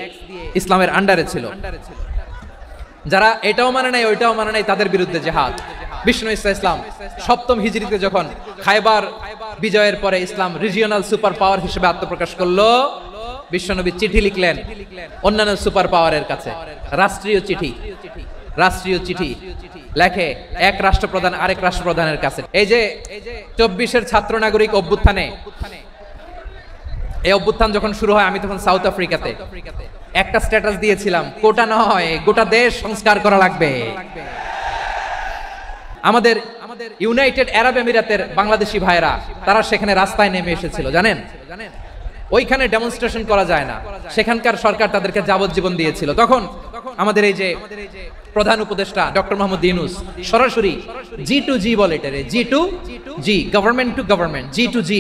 ইসলামের আন্ডারে ছিল। যারা এটাও মানে নাই, ওইটাও মানে নাই, তাদের বিরুদ্ধে জিহাদ। বিষ্ণু ইসলাম 7ম হিজরিতে যখন খায়বার বিজয়ের পরে ইসলাম রিজিওনাল সুপার পাওয়ার হিসেবে আত্মপ্রকাশ করলো, বিশ্বনবী চিঠি লিখলেন অন্যান্য সুপার পাওয়ারের কাছে, রাষ্ট্রীয় চিঠি, রাষ্ট্রীয় চিঠি লেখে এক রাষ্ট্রপ্রধান আরেক রাষ্ট্রপ্রধানের কাছে। এই যে 24-এর ছাত্র নাগরিক অভ্যুত্থানে, এই অভ্যুত্থান যখন শুরু হয়, আমি তখন সাউথ আফ্রিকাতে একটা স্ট্যাটাস দিয়েছিলাম, কোটা নয় গোটা দেশ সংস্কার করা লাগবে। আমাদের ইউনাইটেড আরব আমিরাতের বাংলাদেশি ভাইরা, তারা সেখানে রাস্তায় নেমে এসেছিল, জানেন? ওইখানে ডেমনস্ট্রেশন করা যায় না, সেখানকার সরকার তাদেরকে যাবজ্জীবন দিয়েছিল। তখন আমাদের এই যে প্রধান উপদেষ্টা ডক্টর মোহাম্মদ ইউনূস সরাসরি G2G বলে, এটারে G2G, government to government, G2G,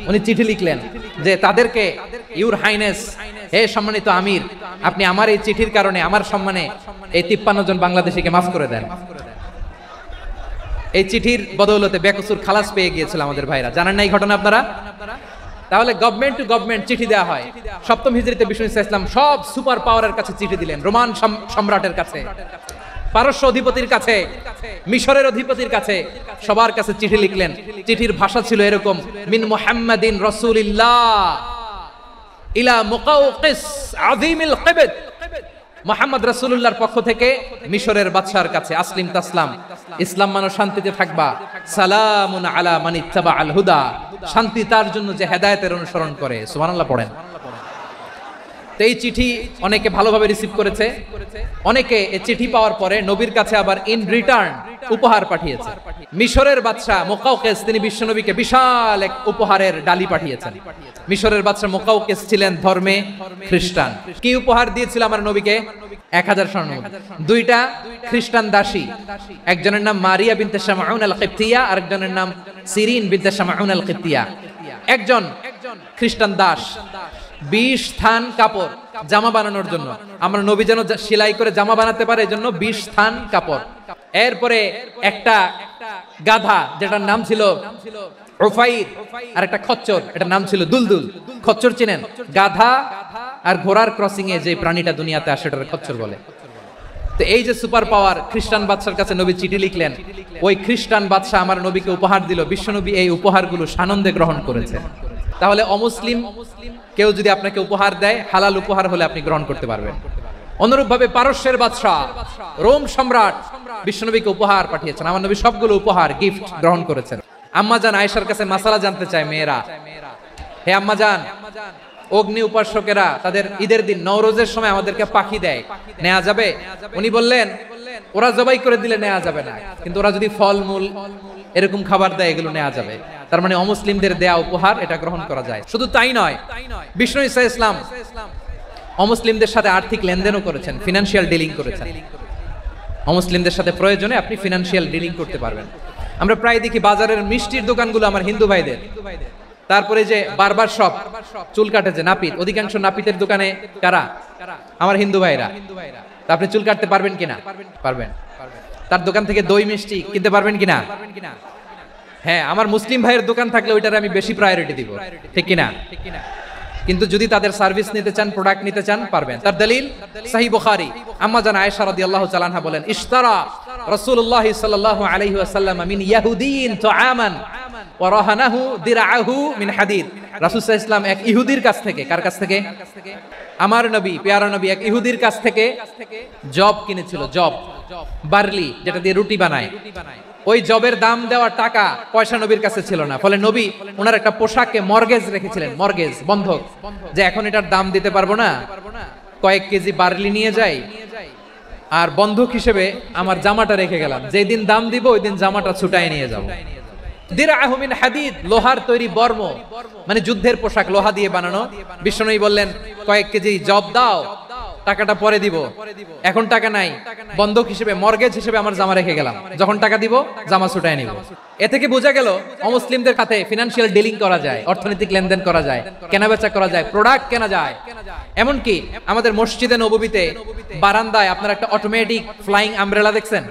উনি চিঠি লিখলেন যে তাদেরকে, ইউর হাইনেস, হে সম্মানিত আমির, আপনি আমার এই চিঠির কারণে আমার সম্মানে এই 53 জন বাংলাদেশিকে মাফ করে দেন। এই চিঠির বদৌলতে বেকসুর খালাস পেয়ে গিয়েছিল আমাদের ভাইরা, জানেন না এই ঘটনা আপনারা? তাহলে গভর্নমেন্ট টু গভর্নমেন্ট চিঠি দেওয়া হয়। 7ম হিজরিতে বিষ্ণু ইসলাম সব সুপার পাওয়ারের কাছে চিঠি দিলেন, রোমান সম্রাটের কাছে, পারস্য অধিপতির কাছে, মিশরের অধিপতির কাছে, সবার কাছে চিঠি লিখলেন। চিঠির ভাষা ছিল এরকম, মিন মুহাম্মাদিন রাসূলিল্লাহ ইলা মুকাওকিস আযীমিল কিবত, মুহাম্মদ রাসূলুল্লাহর পক্ষ থেকে মিশরের বাদশার কাছে, আসলিম তাসলাম, ইসলাম মানো, শান্তিতে থাকবা, সালামুন আলা মান ইত্তাবা আল হুদা, শান্তি তার জন্য যে হেদায়েতের অনুসরণ করে। সুবহানাল্লাহ পড়েন। তো এই চিঠি অনেকে ভালোভাবে রিসিভ করেছে, অনেকে এই চিঠি পাওয়ার পরে নবীর কাছে আবার ইন রিটার্ন উপহার পাঠিয়েছে। মিশরের বাদশা মুকাউকেস তিনি বিশ্বনবীকে বিশাল এক উপহারের ডালি পাঠিয়েছেন। মিশরের বাদশা মুকাউকেস ছিলেন ধর্মে খ্রিস্টান। কি উপহার দিয়েছিল আমার নবীকে? 1000 স্বর্ণমুদ্রা। দুইটা খ্রিস্টান দাসী, একজনের নাম মারিয়া বিনতে শামাউন আল কিবতিয়া, আরেকজনের নাম সিরিন বিনতে শামাউন আল কিবতিয়া। একজন খ্রিস্টান দাস 20 থান কাপড় জামা বানানোর জন্য, আমরা নবী যেন সেলাই করে জামা বানাতে পারে এজন্য 20 থান কাপড়। এরপরে একটা গাধা যেটার নাম ছিল উফাইর, আর একটা খচ্চর এটার নাম ছিল দুলদুল। খচ্চর চিনেন? গাধা আর ঘোড়ার ক্রসিং এ যে প্রাণীটা দুনিয়াতে আসে সেটার খচ্চর বলে। তো এই যে সুপার পাওয়ার খ্রিস্টান বাদশার কাছে নবী চিঠি লিখলেন, ওই খ্রিস্টান বাদশা আমার নবীকে উপহার দিল। বিশ্বনবী এই উপহারগুলো সানন্দে গ্রহণ করেছেন। তাহলে অমুসলিম কেউ যদি আপনাকে উপহার দেয়, হালাল উপহার হলে আপনি গ্রহণ করতে পারবেন। অনুরূপভাবে পারস্যের বাদশা রোম সম্রাট বিশ্বনবীকে উপহার পাঠিয়েছেন। আমার নবী সবগুলো উপহার গিফট গ্রহণ করেছেন। আম্মাজান আয়েশার কাছে মাসালা জানতে চায় মেয়েরা, হে আম্মাজান, অগ্নি উপাসকেরা তাদের ঈদের দিন নওরোজের সময় আমাদেরকে পাখি দেয়, নেওয়া যাবে? উনি বললেন ওরা জবাই করে দিলে নেওয়া যাবে না, কিন্তু ওরা যদি ফলমূল এরকম খাবার দেয় এগুলো নেওয়া যাবে। তার মানে অমুসলিমদের দেয়া উপহার এটা গ্রহণ করা যায়। শুধু তাই নয়, বিষ্ণু ঈসা ইসলাম অমুসলিমদের সাথে আর্থিক লেনদেনও করেছেন, ফিনান্সিয়াল ডিলিং করেছেন। অমুসলিমদের সাথে প্রয়োজনে আপনি ফিনান্সিয়াল ডিলিং করতে পারবেন। আমরা প্রায় দেখি বাজারের মিষ্টির দোকানগুলো আমার হিন্দু ভাইদের, তারপরে যে বারবার শপ, চুল কাটে যে নাপিত, অধিকাংশ নাপিতের দোকানে কারা? আমার হিন্দু ভাইরা। তা আপনি চুল কাটতে পারবেন কিনা? পারবেন। তার দোকান থেকে দই মিষ্টি কিনতে পারবেন কিনা? হ্যাঁ, আমার মুসলিম ভাইয়ের দোকান থাকলে ওইটারে আমি বেশি প্রায়োরিটি দিব, ঠিক কিনা? কিন্তু যদি তাদের সার্ভিস নিতে চান, প্রোডাক্ট নিতে চান, পারবেন। তার দলিল সহিহ বুখারী, আম্মা জান আয়েশা রাদিয়াল্লাহু তাআলা আনহা বলেন, ইশতারা রাসূলুল্লাহ সাল্লাল্লাহু আলাইহি ওয়াসাল্লাম মিন ইয়াহুদিয়িন তুআমান ওয়া রাহানাহু দিরআহু মিন হাদিদ। রাসূল সাল্লাল্লাহু আলাইহি ওয়াসাল্লাম এক ইহুদির কাছ থেকে, কার কাছ থেকে? আমার নবী, পেয়ারা নবী এক ইহুদির কাছ থেকে জব কিনেছিল। জব, বার্লি, যেটা দিয়ে রুটি বানায়। ওই জবের দাম দেওয়ার টাকা পয়সা নবীর কাছে ছিল না, ফলে নবী ওনার একটা পোশাককে মর্গেজ রেখেছিলেন, মর্গেজ, বন্ধক, যে এখন এটার দাম দিতে পারবো না, কয়েক কেজি বার্লি নিয়ে যাই আর বন্ধক হিসেবে আমার জামাটা রেখে গেলাম, যেই দিন দাম দিব ওই দিন জামাটা ছুটায় নিয়ে যাবো। দিরআহু মিন হাদিদ, লোহার তৈরি বর্ম, মানে যুদ্ধের পোশাক, লোহা দিয়ে বানানো। বিষ্ণু বললেন কয়েক কেজি জব দাও, টাকাটা পরে দিব, এখন টাকা নাই, বন্ধক হিসেবে, মর্গেজ হিসেবে আমার জামা রেখে গেলাম, যখন টাকা দিব জামা ছুটায় নিব। এ থেকে বোঝা গেল অমুসলিমদের সাথে ফিনান্সিয়াল ডিলিং করা যায়, অর্থনৈতিক লেনদেন করা যায়, কেনাবেচা করা যায়, প্রোডাক্ট কেনা যায়। এমনকি আমাদের মসজিদে নববীতে বারান্দায় আপনার একটা অটোমেটিক ফ্লাইং আমব্রেলা দেখছেন?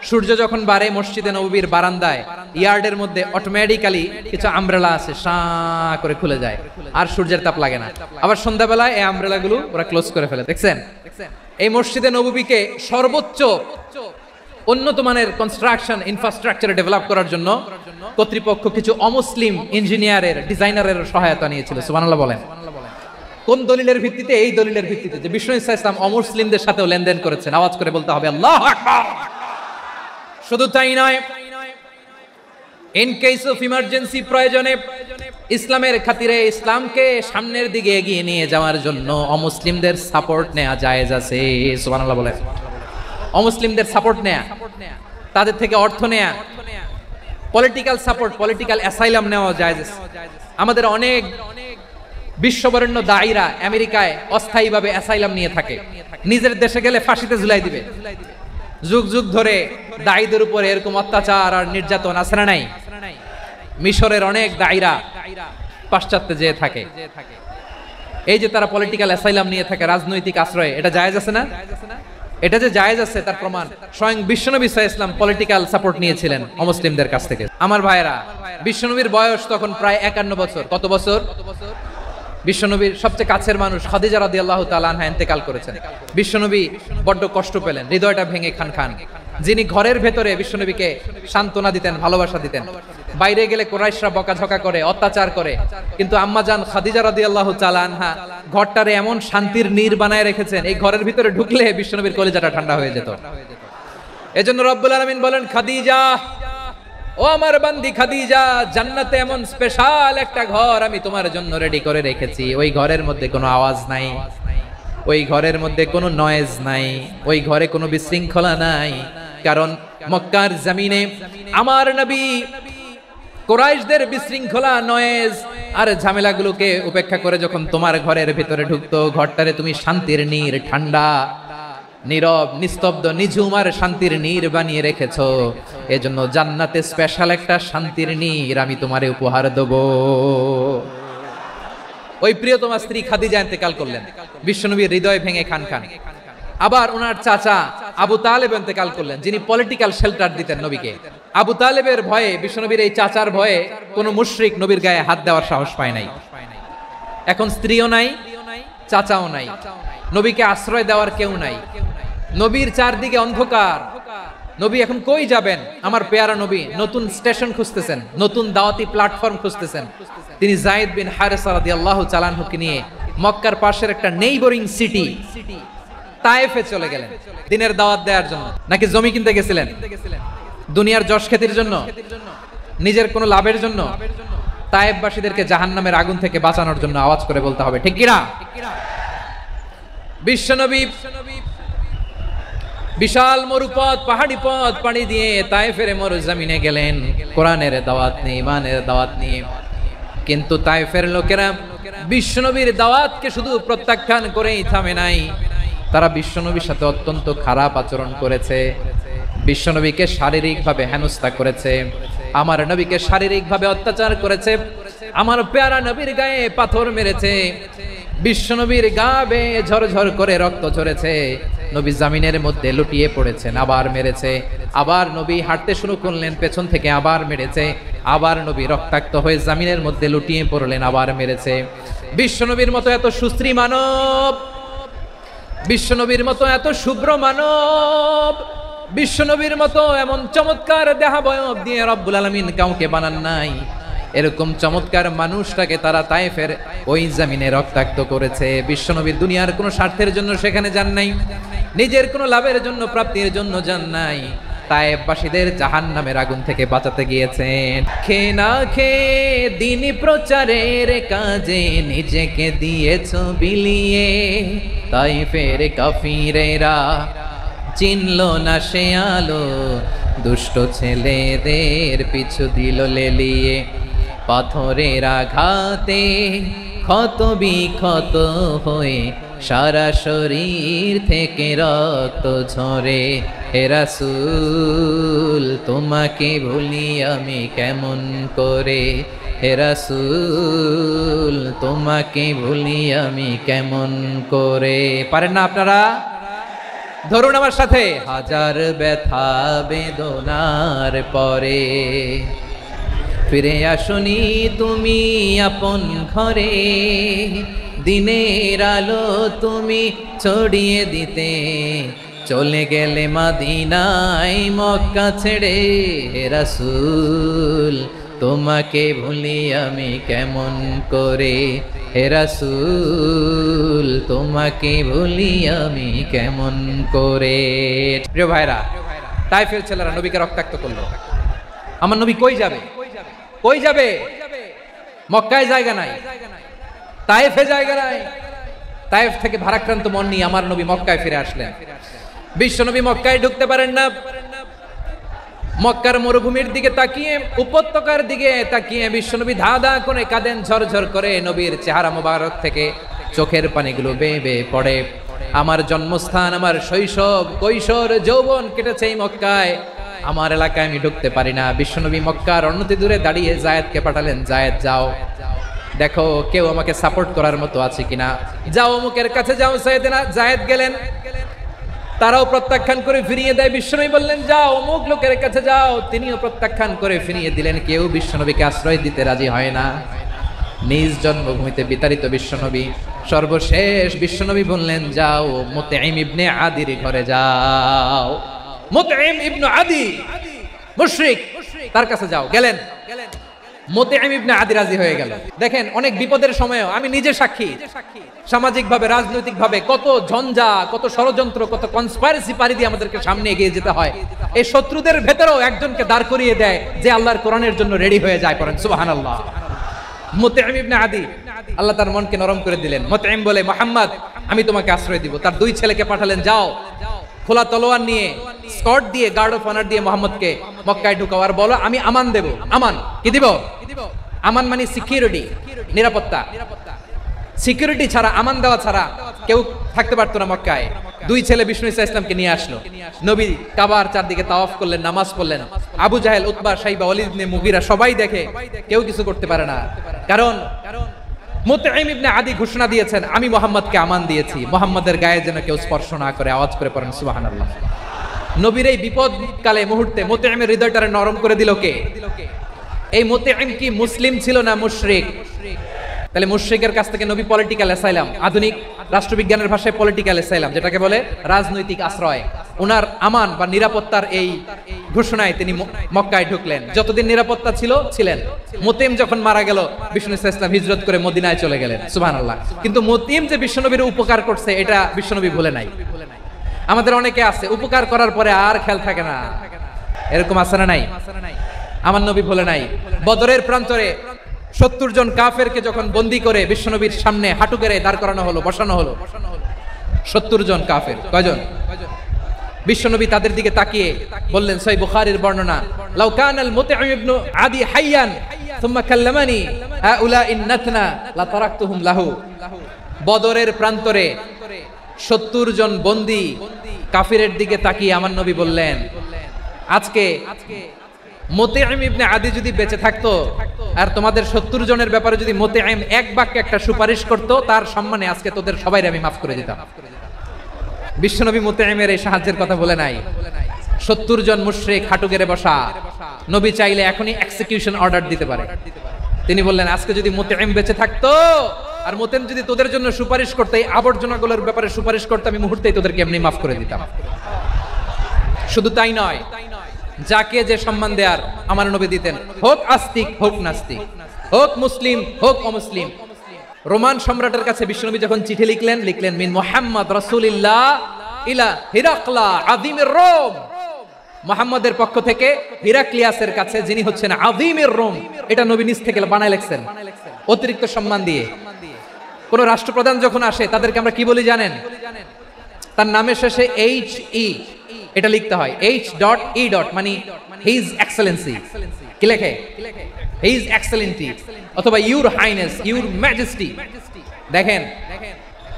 সূর্য যখন বাড়ে মসজিদে নববীর বারান্দায় ইয়ার্ডের মধ্যে অটোমেটিক্যালি কিছু আমব্রেলা আছে, শাঁ করে খুলে যায়, আর সূর্যের তাপ লাগে না। আবার সন্ধ্যাবেলায় এই আমব্রেলা গুলো ওরা ক্লোজ করে ফেলে, দেখছেন? এই মসজিদে নববীকে সর্বোচ্চ উন্নত মানের কনস্ট্রাকশন ইনফ্রাস্ট্রাকচার ডেভেলপ করার জন্য কর্তৃপক্ষ কিছু অমুসলিম ইঞ্জিনিয়ারের, ডিজাইনারের সহায়তা নিয়েছিল। সুবহানাল্লাহ বলেন। কোন দলিলের ভিত্তিতে? এই দলিলের ভিত্তিতে যে বিষ্ণু ঈসা ইসলাম অমুসলিমদের সাথেও লেনদেন করেছেন। আওয়াজ করে বলতে হবে আল্লাহু আকবার। শুধু তাই নয়, ইন কেস অফ ইমার্জেন্সি, প্রয়োজনে ইসলামের খাতিরে ইসলামকে সামনের দিকে এগিয়ে নিয়ে যাওয়ার জন্য অমুসলিমদের সাপোর্ট নেওয়া জায়েজ আছে। সুবহানাল্লাহ বলেন। অমুসলিমদের সাপোর্ট নেয়া, তাদের থেকে অর্থ নেয়া, পলিটিক্যাল সাপোর্ট, পলিটিক্যাল অ্যাসাইলাম নেওয়া জায়েজ আছে। আমাদের অনেক বিশ্ববরেণ্য দায়ীরা আমেরিকায় অস্থায়ীভাবে অ্যাসাইলাম নিয়ে থাকে, নিজের দেশে গেলে ফাঁসিতে ঝুলাই দিবে। যুগ যুগ ধরে দায়ীদের উপরে এরকম অত্যাচার আর নির্যাতন আছে না নাই? মিশরের অনেক দায়ীরা পাশ্চাত্যে যেয়ে থাকে, এই যে তারা পলিটিক্যাল অ্যাসাইলাম নিয়ে থাকে, রাজনৈতিক আশ্রয়, এটা জায়েজ আছে না? এটা যে জায়েজ আছে তার প্রমাণ স্বয়ং বিশ্বনবী সাল্লাল্লাহু আলাইহি ওয়াসাল্লাম পলিটিক্যাল সাপোর্ট নিয়েছিলেন অমুসলিমদের কাছ থেকে। আমার ভাইয়েরা, বিশ্বনবীর বয়স তখন প্রায় 51 বছর। কত বছর? বিশ্বনবীর সবচেয়ে কাছের মানুষ খাদিজা রাদিয়াল্লাহু তাআলা আনহা ইন্তেকাল করেছেন। বিশ্বনবী বড্ড কষ্ট পেলেন, হৃদয়টা ভেঙে খান খান। যিনি ঘরের ভেতরে বিশ্বনবীকে সান্ত্বনা দিতেন, ভালোবাসা দিতেন, বাইরে গেলে কুরাইশরা বকাঝকা করে, অত্যাচার করে, কিন্তু আম্মা জান খাদিজা রাদিয়াল্লাহু তাআলা আনহা ঘরটারে এমন শান্তির নীড় বানায় রেখেছেন, এই ঘরের ভিতরে ঢুকলে বিশ্বনবীর কলিজাটা ঠান্ডা হয়ে যেত। এজন্য রব্বুল আলামিন বলেন, খাদিজা, ও আমার বান্দি খাদিজা, জান্নাতে এমন স্পেশাল একটা ঘর আমি তোমার জন্য রেডি করে রেখেছি। ওই ঘরের মধ্যে কোনো আওয়াজ নাই, ওই ঘরের মধ্যে কোনো নয়েজ নাই, ওই ঘরে কোনো বিশৃঙ্খলা নাই, কারণ মক্কার জমিনে আমার নবী কুরাইশদের বিশৃঙ্খলা নয়েজ আর ঝামেলাগুলোকে উপেক্ষা করে যখন তোমার ঘরের ভিতরে ঢুকতো, ঘরটারে তুমি শান্তির নীর, ঠান্ডা, নীরব, নিস্তব্ধ, নিঝুম আর শান্তির নীর বানিয়ে রেখেছো। এজন্য জান্নাতে স্পেশাল একটা শান্তির নীর আমি তোমারে উপহার দেব। ওই প্রিয়তমা স্ত্রী খাদিজা ইন্তেকাল করলেন, বিশ্বনবীর হৃদয় ভেঙে খান খান। আবার ওনার চাচা আবু তালেব ইন্তেকাল করলেন, যিনি পলিটিক্যাল শেল্টার দিতেন নবীকে। আবু তালেবের ভয়ে, বিশ্বনবীর এই চাচার ভয়ে কোনো মুশরিক নবীর গায়ে হাত দেওয়ার সাহস পায় নাই। এখন স্ত্রীও নাই, চাচাও নাই, নবীকে আশ্রয় দেওয়ার কেউ নাই। নবীর চারদিকে অন্ধকার, নবী এখন কই যাবেন? আমার পেয়ারা নবী নতুন স্টেশন খুঁজতেছেন, নতুন দাওয়াতি প্ল্যাটফর্ম খুঁজতেছেন। তিনি যায়েদ বিন হারেসা রাদিয়াল্লাহু তাআলা আনহুকে নিয়ে মক্কার পাশের একটা নেইবরিং সিটি তায়েফে চলে গেলেন দিনের দাওয়াত দেওয়ার জন্য। নাকি জমি কিনতে গেছিলেন? দুনিয়ার যশ খ্যাতির জন্য, নিজের কোনো লাভের জন্য? তায়েফবাসীদেরকে জাহান্নামের আগুন থেকে বাঁচানোর জন্য আওয়াজ করে বলতে হবে, ঠিক কিনা? বিশ্বনবী বিশাল মরুপথ, পাহাড়ি পথ পাড়ি দিয়ে তায়েফের মরুজমিনে গেলেন কোরআনের দাওয়াত নিয়ে, ইমানের দাওয়াত নিয়ে। কিন্তু তায়েফের লোকেরা বিশ্বনবীর দাওয়াতকে শুধু প্রত্যাখ্যান করেই থামে নাই, তারা বিশ্বনবীর সাথে অত্যন্ত খারাপ আচরণ করেছে। বিশ্বনবীকে শারীরিকভাবে হেনস্থা করেছে, আমার নবীকে শারীরিকভাবে অত্যাচার করেছে, আমার পেয়ারা নবীর গায়ে পাথর মেরেছে, বিশ্বনবীর গা বেয়ে ঝরঝর করে রক্ত ঝরেছে, নবী জামিনের মধ্যে লুটিয়ে পড়েছেন, আবার মেরেছে, আবার নবী হাঁটতে শুরু করলেন, পেছন থেকে আবার মেরেছে, আবার নবী রক্তাক্ত হয়ে জামিনের মধ্যে লুটিয়ে পড়লেন, আবার মেরেছে। বিশ্বনবীর মতো এত সুশ্রী মানব, বিশ্বনবীর মতো এত শুভ্র মানব, বিশ্বনবীর মতো এমন চমৎকার দেহাবয়ব দিয়ে রব্বুল আলামিন কাউকে বানান নাই। এরকম চমৎকার মানুষটাকে তারা তায়েফের ওই জমিনে রক্তাক্ত করেছে। বিশ্বনবীর দুনিয়ার কোনো স্বার্থের জন্য সেখানে যান নাই, নিজের কোনো লাভের জন্য, প্রাপ্তির জন্য যান নাই, তায়েফবাসীদের জাহান্নামের আগুন থেকে বাঁচাতে গিয়েছেন। খেয়ে না খেয়ে দ্বীনি প্রচারের কাজে নিজেকে দিয়েছ বিলিয়ে, তায়েফের কাফিরেরা চিনল না সে আলো, দুষ্ট ছেলেদের পিছু দিল লেলিয়ে, পাথরের আঘাতে ক্ষত বিক্ষত হয়ে সারা শরীর থেকে রক্ত ঝরে। হে রাসূল তোমাকে ভুলি আমি কেমন করে, হে রাসূল তোমাকে ভুলি আমি কেমন করে। পারেন না আপনারা? ধরুন আমার সাথে, হাজার ব্যথা বেদনার পরে ফিরে আসনি তুমি আপন ঘরে, দিনের আলো তুমি ছড়িয়ে দিতে চলে গেলে মদিনায় মক্কা ছেড়ে। হে রাসূল তোমাকে ভুলি আমি কেমন করে, হে রাসূল তোমাকে ভুলি আমি কেমন করে। প্রিয় ভাইরা, তায়েফের ছেলেরা নবীকে রক্তাক্ত করলো। আমার নবী কই যাবে? কই যাবে? মক্কায় জায়গা নাই, তায়েফে জায়গা নাই। তায়েফ থেকে ভারাক্রান্ত মন নিয়ে আমার নবী মক্কায় ফিরে আসলেন। বিশ্ব নবী মক্কায় ঢুকতে পারেন না। মক্কার মরুভূমির দিকে তাকিয়ে, উপত্যকার দিকে তাকিয়ে বিশ্বনবী ধা ধা করে কাঁদেন, ঝরঝর করে। নবীর চেহারা মোবারক থেকে চোখের পানিগুলো বেয়ে বেয়ে পড়ে। আমার জন্মস্থান, আমার শৈশব, কৈশোর, যৌবন কেটেছে এই মক্কায়, আমার এলাকায় আমি ঢুকতে পারি না। বিশ্বনবী মক্কার অনতি দূরে দাঁড়িয়ে জায়েদকে পাঠালেন, জায়েদ যাও দেখো কেউ আমাকে সাপোর্ট করার মতো আছে কিনা, যাও অমুকের কাছে যাও। জায়েদ গেলেন, তারাও প্রত্যাখ্যান করে ফিরিয়ে দেয়। বিশ্বনবী বললেন যাও অমুক লোকের কাছে যাও, তিনিও প্রত্যাখ্যান করে ফিরিয়ে দিলেন। কেউ বিশ্বনবীকে আশ্রয় দিতে রাজি হয় না। নিজ জন্মভূমিতে বিতাড়িত বিশ্বনবী, সর্বশেষ বিশ্বনবী বললেন যাও মুতঈম ইবনে আদির ঘরে যাও। মুতঈম ইবনে আদি মুশরিক, তার কাছে যাও। গেলেন, মুতঈম ইবনে আদি রাজি হয়ে গেল। দেখেন অনেক বিপদের সময়ও আমি নিজে সাক্ষী, সামাজিকভাবে, রাজনৈতিকভাবে কত ঝঞ্ঝা, কত ষড়যন্ত্র, কত কনস্পাইরেসি পাড়ি দিয়ে আমাদেরকে সামনে এগিয়ে যেতে হয়। এই শত্রুদের ভেতরেও একজনকে দাঁড় করিয়ে দেয় যে আল্লাহর কোরআনের জন্য রেডি হয়ে যায়। পড়েন সুবহানাল্লাহ। মুতঈম ইবনে আদি, আল্লাহ তার মনকে নরম করে দিলেন। মুতঈম বলে মুহাম্মদ আমি তোমাকে আশ্রয় দিব। তার দুই ছেলেকে পাঠালেন, যাও খোলা তলোয়ার নিয়ে স্কট দিয়ে গার্ড অফ অনার দিয়ে মোহাম্মদকে মক্কায় ঢুকাও আর বলো আমি আমান দেব। আমান কি দিব? আমান মানে সিকিউরিটি, নিরাপত্তা। সিকিউরিটি ছাড়া, আমান দেওয়া ছাড়া কেউ থাকতে পারতো না মক্কায়। দুই ছেলে বিষ্ণু ইসা ইসলামকে নিয়ে আসলো। নবী কাবার চারদিকে তাওয়াফ করলেন, নামাজ পড়লেন। আবু জাহেল, উতবা, শাইবা, ওয়ালিদ ইবনে মুগীরা সবাই দেখে, কেউ কিছু করতে পারে না। কারণ মুতঈম ইবনে আদি ঘোষণা দিয়েছেন, আমি মুহাম্মদকে আমান দিয়েছি, মুহাম্মদের গায়ে যেন কেউ স্পর্শ না করে। আওয়াজ করে পড়েন সুবহানাল্লাহ। নবীর এই বিপদ কালে মুহূর্তে মুতঈমের হৃদয়টারে নরম করে দিল কে? এই মুতঈম কি মুসলিম ছিল না মুশরিক? তাহলে মুশরিকের কাছ থেকে নবী পলিটিক্যাল অ্যাসাইলাম, আধুনিক রাষ্ট্রবিজ্ঞানের ভাষায় পলিটিক্যাল অ্যাসাইলাম, যেটাকে বলে রাজনৈতিক আশ্রয়, ওনার আমান বা নিরাপত্তার এই ঘোষণায় তিনি মক্কায় ঢুকলেন। যতদিন নিরাপত্তা ছিলেন। মুতঈম যখন মারা গেল, বিষ্ণু ইসলাম হিজরত করে মদিনায় চলে গেলেন। সুবহানাল্লাহ। কিন্তু মুতঈম যে বিশ্বনবীর উপকার করছে এটা বিশ্বনবী ভুলে নাই। আমাদের অনেকে আছে উপকার করার পরে আর খেয়াল থাকে না, এরকম আছে না নাই? আমার নবী ভুলে নাই। বদরের প্রান্তরে 70 জন কাফেরকে যখন বন্দী করে বিশ্বনবীর সামনে হাঁটু গেড়ে দাঁড় করানো হলো, বসানো হলো, 70 জন কাফের। কয়জন? বিশ্বনবী তাদের দিকে তাকিয়ে বললেন, সহিহ বুখারীর বর্ণনা, লাউ কানাল মুতঈম ইবনে আদি হাইয়ান সুম্মা কাল্লামানি হাউলা ইন্নাতনা লা তারাকতুহুম লাহু। বদরের প্রান্তরে 70 জন বন্দী কাফিরের দিকে তাকিয়ে আমার নবী বললেন, আজকে মুতঈম ইবনে আদি যদি বেঁচে থাকতো আর তোমাদের 70 জনের ব্যাপারে যদি মুতঈম এক বাক্যে একটা সুপারিশ করতো, তার সম্মানে আজকে তোদের সবাইকে আমি মাফ করে দিতাম। বিশ্বনবী মুতঈমের এই সাহায্যের কথা বলে নাই। 70 জন মুশরিক হাঁটু গেড়ে বসা, নবী চাইলে এখনই এক্সিকিউশন অর্ডার দিতে পারে। তিনি বললেন, আজকে যদি মুতঈম বেঁচে থাকতো আর মুতঈম যদি তোদের জন্য সুপারিশ করতো, এই আবর্জনাগুলোর ব্যাপারে সুপারিশ করতো, আমি মুহূর্তেই তোদেরকে এমনি মাফ করে দিতাম। শুধু তাই নয়, যাকে যে সম্মান দেয়ার আমার নবী দিতেন, হোক আস্তিক হোক নাস্তিক, হোক মুসলিম হোক অমুসলিম। রোমান সম্রাটের কাছে বিশ্বনবী যখন চিঠি লিখলেন মিন মুহাম্মদ রাসূলিল্লাহ ইলা হিরাকলা আযীমির রোম, মুহাম্মদের পক্ষ থেকে হিরাক্লিয়াসের কাছে, যিনি হচ্ছেন আযীমির রোম। এটা নবী নিজ থেকে বানায় লিখছেন, অতিরিক্ত সম্মান দিয়ে। কোন রাষ্ট্রপ্রধান যখন আসে তাদেরকে আমরা কি বলি জানেন? তার নামের শেষে HE এটা লিখতে হয়, H.E. মানে হিজ এক্সেলেন্সি। কি লেখে? হিজ এক্সেলেন্সি অথবা ইউর হাইনেস, ইউর ম্যাজেস্টি। দেখেন,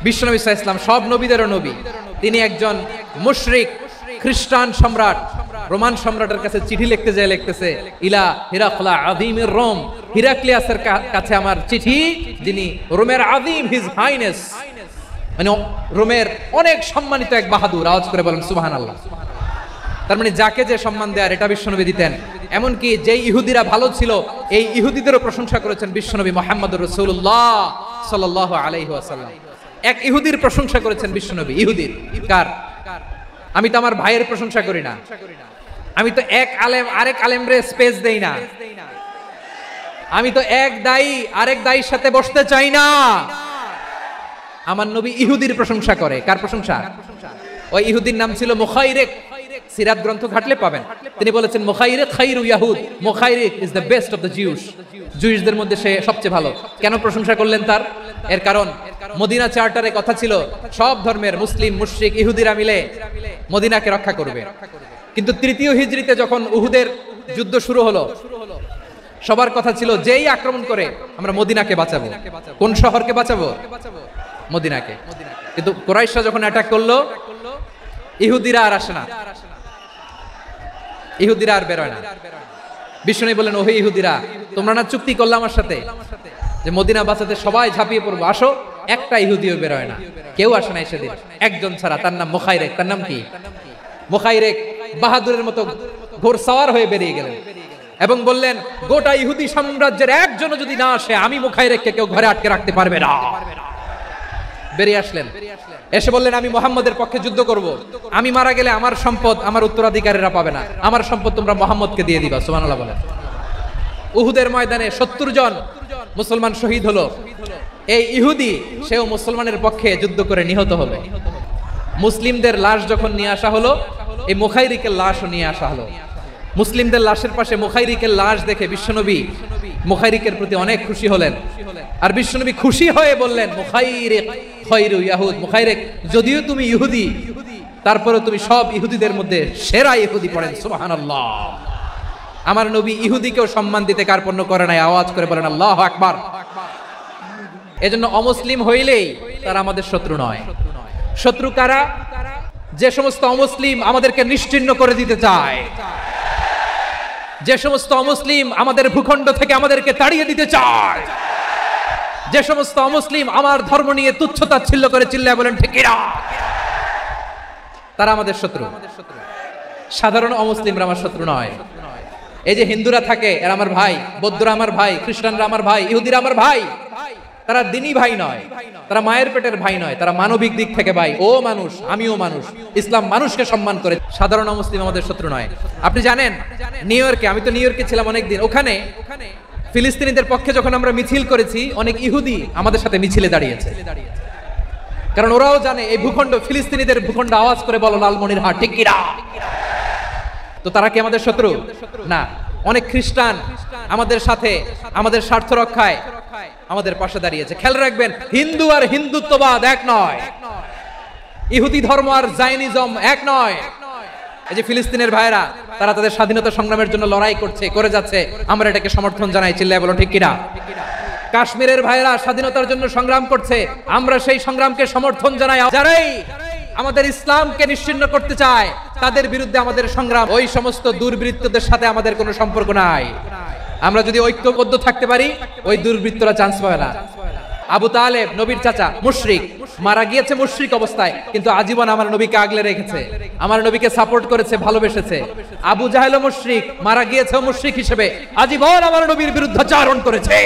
বিশ্বনবী সাল্লাল্লাহু আলাইহি ওয়াসাল্লাম সব নবীদেরও নবী। তিনি একজন মুশরিক খ্রিস্টান সম্রাট, রোমান সম্রাটের কাছে চিঠি লিখতে যায়, লিখতেছে ইলা হিরাকলা আযীমির রোম, হিরাক্লিয়াসের কাছে আমার চিঠি, যিনি রোমের আযীম, হিজ হাইনেস, মানে রোমের অনেক সম্মানিত এক বাহাদুর। আওয়াজ করে বলেন সুবহানাল্লাহ। তার মানে যাকে যে সম্মান দেয়ার এটা বিশ্বনবী দিতেন। এমনকি যে ইহুদিরা ভালো ছিল, এই ইহুদিদেরও প্রশংসা করেছেন বিশ্বনবী মুহাম্মদুর রাসূলুল্লাহ সাল্লাল্লাহু আলাইহি ওয়াসাল্লাম। এক ইহুদির প্রশংসা করেছেন বিশ্বনবী। ইহুদির কার? আমি তো আমার ভাইয়ের প্রশংসা করি না, আমি তো এক আলেম আরেক আলেমরে স্পেস দেই না, আমি তো এক দায়ী আরেক দায়ীর সাথে বসতে চাই না। আমার নবী ইহুদির প্রশংসা করে। কার প্রশংসা? ওই ইহুদির নাম ছিল মুখাইরিক। সিরাত গ্রন্থ ঘাটলে পাবেন। তিনি বলেছেন মুখাইরিক খাইরু ইয়াহুদ, Mukhairiq is the best of the Jews. জুইশদের মধ্যে সে সবচেয়ে ভালো। কেন প্রশংসা করলেন তার? এর কারণ মদিনা চার্টারে কথা ছিল সব ধর্মের মুসলিম, মুশরিক, ইহুদিরা মিলে মদিনাকে রক্ষা করবে। কিন্তু তৃতীয় হিজরিতে যখন উহুদের যুদ্ধ শুরু হলো, সবার কথা ছিল যেই আক্রমণ করে আমরা মদিনাকে বাঁচাবো। কোন শহরকে বাঁচাবো? মদিনাকে। কিন্তু কুরাইশরা যখন অ্যাটাক করলো, ইহুদিরা আর আসে না, ইহুদিরা আর বেরোয় না। বিষ্ণু বললেন, ওহে ইহুদিরা, তোমরা না চুক্তি করলে আমার সাথে যে মদিনা বাঁচাতে সবাই ঝাঁপিয়ে পড়বো, আসো। একটা ইহুদিও বেরোয় না, কেউ আসে না সেদিন, একজন ছাড়া। তার নাম মুখাইরিক। তার নাম কি? মুখাইরিক বাহাদুরের মতো ঘোড়সাওয়ার হয়ে বেরিয়ে গেলেন এবং বললেন, গোটা ইহুদি সাম্রাজ্যের একজনও যদি না আসে, আমি মুখাইরিককে কেউ ঘরে আটকে রাখতে পারবে না। বেরিয়ে আসলেন, এসে বললেন, আমি মুহাম্মদের পক্ষে যুদ্ধ করব। আমি মারা গেলে আমার সম্পদ আমার উত্তরাধিকারীরা পাবে না, আমার সম্পদ তোমরা মুহাম্মদকে দিয়ে দিবা। সুবহানাল্লাহ বলেন। উহুদের ময়দানে 70 জন মুসলমান শহীদ হলো। এই ইহুদি, সেও মুসলমানের পক্ষে যুদ্ধ করে নিহত হলো। মুসলিমদের লাশ যখন নিয়ে আসা হলো, এই মুখাইরিকের লাশও নিয়ে আসা হলো। মুসলিমদের লাশের পাশে মুখাইরিকের লাশ দেখে বিশ্বনবী মুখাইরিকের প্রতি অনেক খুশি হলেন। আর বিশ্বনবী খুশি হয়ে বললেন, মুখাইরিক খায়রু ইয়াহুদ, মুখাইরিক যদিও তুমি ইহুদি, তারপরে তুমি সব ইহুদিদের মধ্যে সেরা ইহুদি পড়েন সুবহানাল্লাহ। আমার নবী ইহুদিকেও সম্মান দিতে কার্পণ্য করে নাই, আওয়াজ করে বলেন আল্লাহু আকবার। এজন্য অমুসলিম হইলেই তারা আমাদের শত্রু নয়। শত্রু কারা? যে সমস্ত অমুসলিম আমাদেরকে নিশ্চিহ্ন করে দিতে চায়, যে সমস্ত অমুসলিম আমাদের ভূখণ্ড থেকে আমাদেরকে তাড়িয়ে দিতে চায়, যে সমস্ত অমুসলিম আমার ধর্ম নিয়ে তুচ্ছতাচ্ছিল্য করে চিল্লায় বলেন ঠিক কিনা, তারা আমাদের শত্রু। সাধারণ অমুসলিমরা আমার শত্রু নয়। এই যে হিন্দুরা থাকে এরা আমার ভাই, বৌদ্ধরা আমার ভাই, খ্রিস্টানরা আমার ভাই, ইহুদিরা আমার ভাই। তারা দিনই ভাই নয়, তারা মায়ের পেটের ভাই নয়, তারা মানবিক দিক থেকে ভাই। ও মানুষ, আমিও মানুষ, ইসলাম মানুষকে সম্মান করে। সাধারণ মুসলিম আমাদের শত্রু নয়। আপনি জানেন নিউ ইয়র্কে, আমি তো নিউ ইয়র্কে ছিলাম অনেকদিন, ওখানে ফিলিস্তিনিদের পক্ষে যখন আমরা মিছিল করেছি অনেক ইহুদি আমাদের সাথে মিছিলে দাঁড়িয়েছে, কারণ ওরাও জানে এই ভূখণ্ড ফিলিস্তিনিদের ভূখণ্ড। আওয়াজ করে বলো লালমনিরহাট ঠিক কিনা। তো তারা কি আমাদের শত্রু? না। অনেক খ্রিস্টান আমাদের সাথে আমাদের স্বার্থ রক্ষায় আমাদের পাশে দাঁড়িয়েছে। খেয়াল রাখবেন, হিন্দু আর হিন্দুত্ববাদ এক নয়, ইহুদি ধর্ম আর জায়নিজম এক নয়। এই যে ফিলিস্তিনের ভাইরা, তারা তাদের স্বাধীনতা সংগ্রামের জন্য লড়াই করছে, করে যাচ্ছে, আমরা এটাকে সমর্থন জানাই, চিল্লায় বলো ঠিক কিনা। কাশ্মীরের ভাইরা স্বাধীনতার জন্য সংগ্রাম করছে, আমরা সেই সংগ্রামকে সমর্থন জানাই। যারাই আমাদের ইসলামকে নিশ্চিহ্ন করতে চায় তাদের বিরুদ্ধে আমাদের সংগ্রাম। ওই সমস্ত দুর্বৃত্তদের সাথে আমাদের কোনো সম্পর্ক নাই। আমরা যদি ঐক্যবদ্ধ থাকতে পারি, ওই দুর্বৃত্তরা চান্স পাবে না। আবু তালেব নবীর চাচা, মুশরিক, মারা গিয়েছে মুশরিক অবস্থায়, কিন্তু আজীবন আমার নবীকে আগলে রেখেছে, আমার নবীকে সাপোর্ট করেছে, ভালোবেসেছে। আবু জাহেল মুশরিক, মারা গিয়েছে মুশরিক হিসেবে, আজীবন আমার নবীর বিরুদ্ধাচারণ করেছে।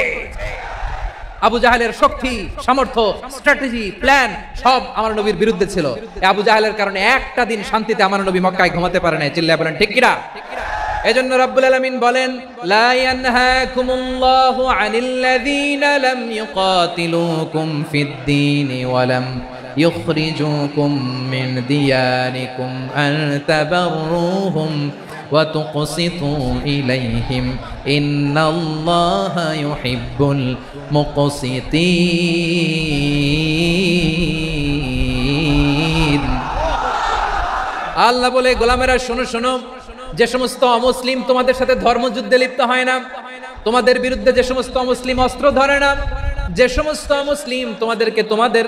আবু জাহেলের শক্তি, সামর্থ্য, স্ট্র্যাটেজি, প্ল্যান সব আমার নবীর বিরুদ্ধে ছিল। আবু জাহেলের কারণে একটা দিন শান্তিতে আমার নবী মক্কায় ঘুমাতে পারে না, চিল্লায় বলেন ঠিক কিনা। এজন্য রব্বুল আলামিন বলেন, লা ইয়ানহাকুমুল্লাহু আনিল্লাযীনা লাম ইউকাতিলুকুম ফিদ-দীনি ওয়া লাম ইখরিজুকুম মিন দিয়ারিকুম আন তাবাররুহুম ওয়া তুকসিতু ইলাইহিম ইন্নাল্লাহা ইউহিব্বুল মুকসিতিন। আল্লাহ বলে, গোলামেরা শোনো শোনো, যে সমস্ত অমুসলিম তোমাদের সাথে ধর্মযুদ্ধে লিপ্ত হয় না, তোমাদের বিরুদ্ধে যে সমস্ত অমুসলিম অস্ত্র ধরে না, যে সমস্ত অমুসলিম তোমাদেরকে তোমাদের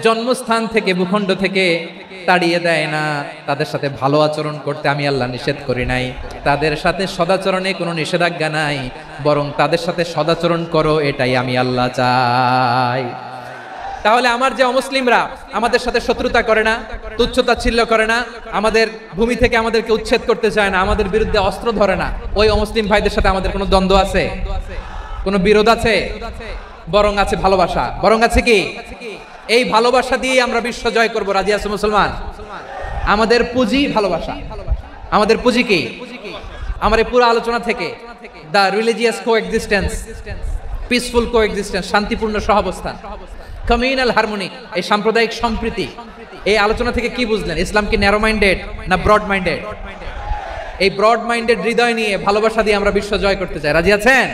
জন্মস্থান থেকে ভূখণ্ড থেকে তাড়িয়ে দেয় না, তাদের সাথে ভালো আচরণ করতে আমি আল্লাহ নিষেধ করি নাই। তাদের সাথে সদাচরণে কোনো নিষেধাজ্ঞা নাই, বরং তাদের সাথে সদাচরণ করো, এটাই আমি আল্লাহ চাই। তাহলে আমার যে অমুসলিমরা আমাদের সাথে শত্রুতা করে না, তুচ্ছতাচ্ছিল্য করে না, আমাদের ভূমি থেকে আমাদেরকে উচ্ছেদ করতে চায় না, আমাদের বিরুদ্ধে অস্ত্র ধরে না, ওই অমুসলিম ভাইদের সাথে আমাদের কোনো দ্বন্দ্ব আছে? কোনো বিরোধ আছে? বরং আছে ভালোবাসা। বরং আছে কি? এই ভালোবাসা দিয়ে আমরা বিশ্ব জয় করব। রাজি আছো মুসলমান? আমাদের পুঁজি ভালোবাসা। আমাদের পুঁজি কি? আমার এই পুরো আলোচনা থেকে the religious coexistence, peaceful coexistence, শান্তিপূর্ণ সহাবস্থান, কমিউনাল হারমোনি, এই সাম্প্রদায়িক সম্প্রীতি, এই আলোচনা থেকে কি বুঝলেন? ইসলাম কি ন্যারো মাইন্ডেড না ব্রড মাইন্ডেড? এই ব্রড মাইন্ডেড হৃদয় নিয়ে ভালোবাসা দিয়ে আমরা বিশ্ব জয় করতে চাই। রাজি আছেন?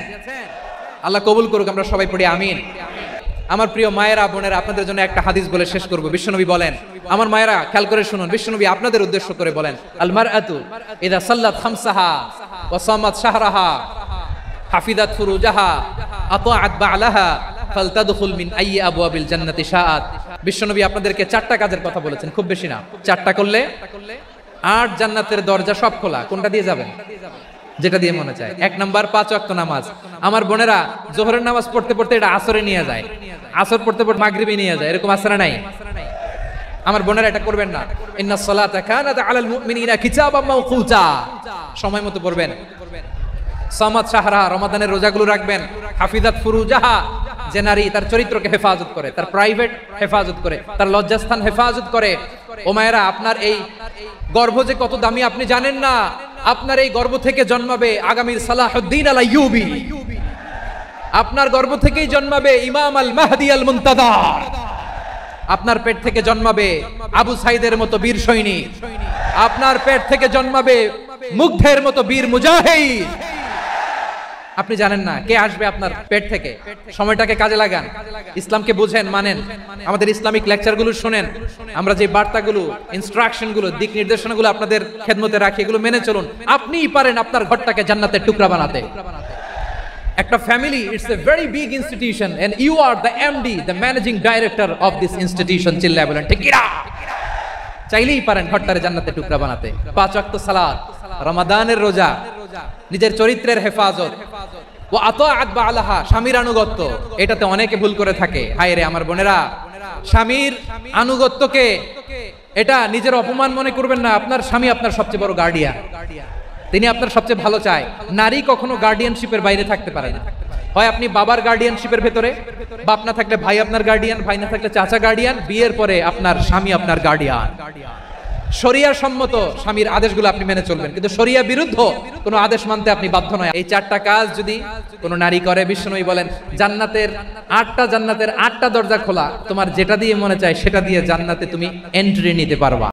আল্লাহ কবুল করুক, আমরা সবাই পড়ি আমিন। আমার প্রিয় মায়েরা, বোনেরা, আপনাদের জন্য একটা হাদিস বলে শেষ করব। বিশ্বনবী বলেন, আমার মায়েরা খেয়াল করে শুনুন, বিশ্বনবী আপনাদের উদ্দেশ্য করে বলেন, আল মারআতু ইযা সাল্লাত খামসাহা ওয়া সামাত শাহরাহা হাফিজাত ফুরুজাহা আতাআত বা'লাহা ফালতাদখুল মিন আইয়ি আবওয়াবিল জান্নাতি শাআত। বিশ্বনবী আপনাদেরকে চারটা কাজের কথা বলেছেন, খুব বেশি না, চারটা করলে 8 জান্নাতের দরজা সব খোলা। কোনটা দিয়ে যাবেন? যেটা দিয়ে মনে চায়। 1 নাম্বার 5 ওয়াক্ত নামাজ। আমার বোনেরা জোহরের নামাজ পড়তে পড়তে এটা আসরে নিয়ে যায়, আসর পড়তে পড়তে মাগরিবে নিয়ে যায়, এরকম আছে না নাই? আমার বোনেরা এটা করবেন না। ইন্নাস সালাতা কানাত আলাল মুমিনিনা কিতাবাম মাওকুতা, সময় মতো পড়বেন। সামাত শাহরা, রমাদানের রোজাগুলো রাখবেন। হাফিজাত ফুরুজাহা, যে নারী তার চরিত্রকে হেফাজত করে, তার প্রাইভেট হেফাজত করে, তার লজ্জাস্থান হেফাজত করে। ও মায়েরা, আপনার এই গর্ভ যে কত দামি আপনি জানেন না। আপনার এই গর্ভ থেকে জন্মাবে আগামীর সালাহুদ্দিন আল আইয়ুবী, আপনার গর্ভ থেকেই জন্মাবে ইমাম আল মাহদি আল মুনতাযার, আপনার পেট থেকে জন্মাবে আবু সাইদের মতো বীর সৈনিক, আপনার পেট থেকে জন্মাবে মুগ্ধের মতো বীর মুজাহিদ, আপনি জানেন না কে আসবে আপনার পেট থেকে। সময়টাকে কাজে লাগান, ইসলামকে বুঝেন, মানেন, আমাদের ইসলামিক লেকচারগুলো শুনেন, আমরা যে বার্তাগুলো, ইনস্ট্রাকশনগুলো, দিক নির্দেশনাগুলো আপনাদের খেদমতে রাখি, এগুলো মেনে চলুন। আপনিই পারেন আপনার ঘরটাকে জান্নাতের টুকরা বানাতে। একটা family, it's a very big institution and you are the MD, the managing director of this institution. চিল্লায় বলেন ঠিক কিনা? চাইলেই পারেন ঘরটারে জান্নাতের টুকরা বানাতে। 5 ওয়াক্ত সালাত, রমাদানের রোজা, নিজের চরিত্রের হেফাজত, ও আতাআত বালাহা, স্বামীর আনুগত্য, এটাতে অনেকে ভুল করে থাকে। হায় রে আমার বোনেরা, স্বামীর আনুগত্যকে এটা নিজের অপমান মনে করবেন না। আপনার স্বামী আপনার সবচেয়ে বড় গার্ডিয়ান, তিনি আপনার সবচেয়ে ভালো চায়। নারী কখনো গার্ডিয়ানশিপের বাইরে থাকতে পারে না। হয় আপনি বাবার গার্ডিয়ানশিপের ভেতরে, বাপ না থাকলে ভাই আপনার গার্ডিয়ান, ভাই না থাকলে চাচা গার্ডিয়ান, বিয়ের পরে আপনার স্বামী আপনার গার্ডিয়ান। শরিয়া সম্মত স্বামীর আদেশগুলো আপনি মেনে চলবেন, কিন্তু শরিয়া বিরুদ্ধ কোনো আদেশ মানতে আপনি বাধ্য নয়। এই 4টা কাজ যদি কোনো নারী করে, বিশ্বনবী বলেন জান্নাতের 8টা দরজা খোলা, তোমার যেটা দিয়ে মনে চায় সেটা দিয়ে জান্নাতে তুমি এন্ট্রি নিতে পারবা।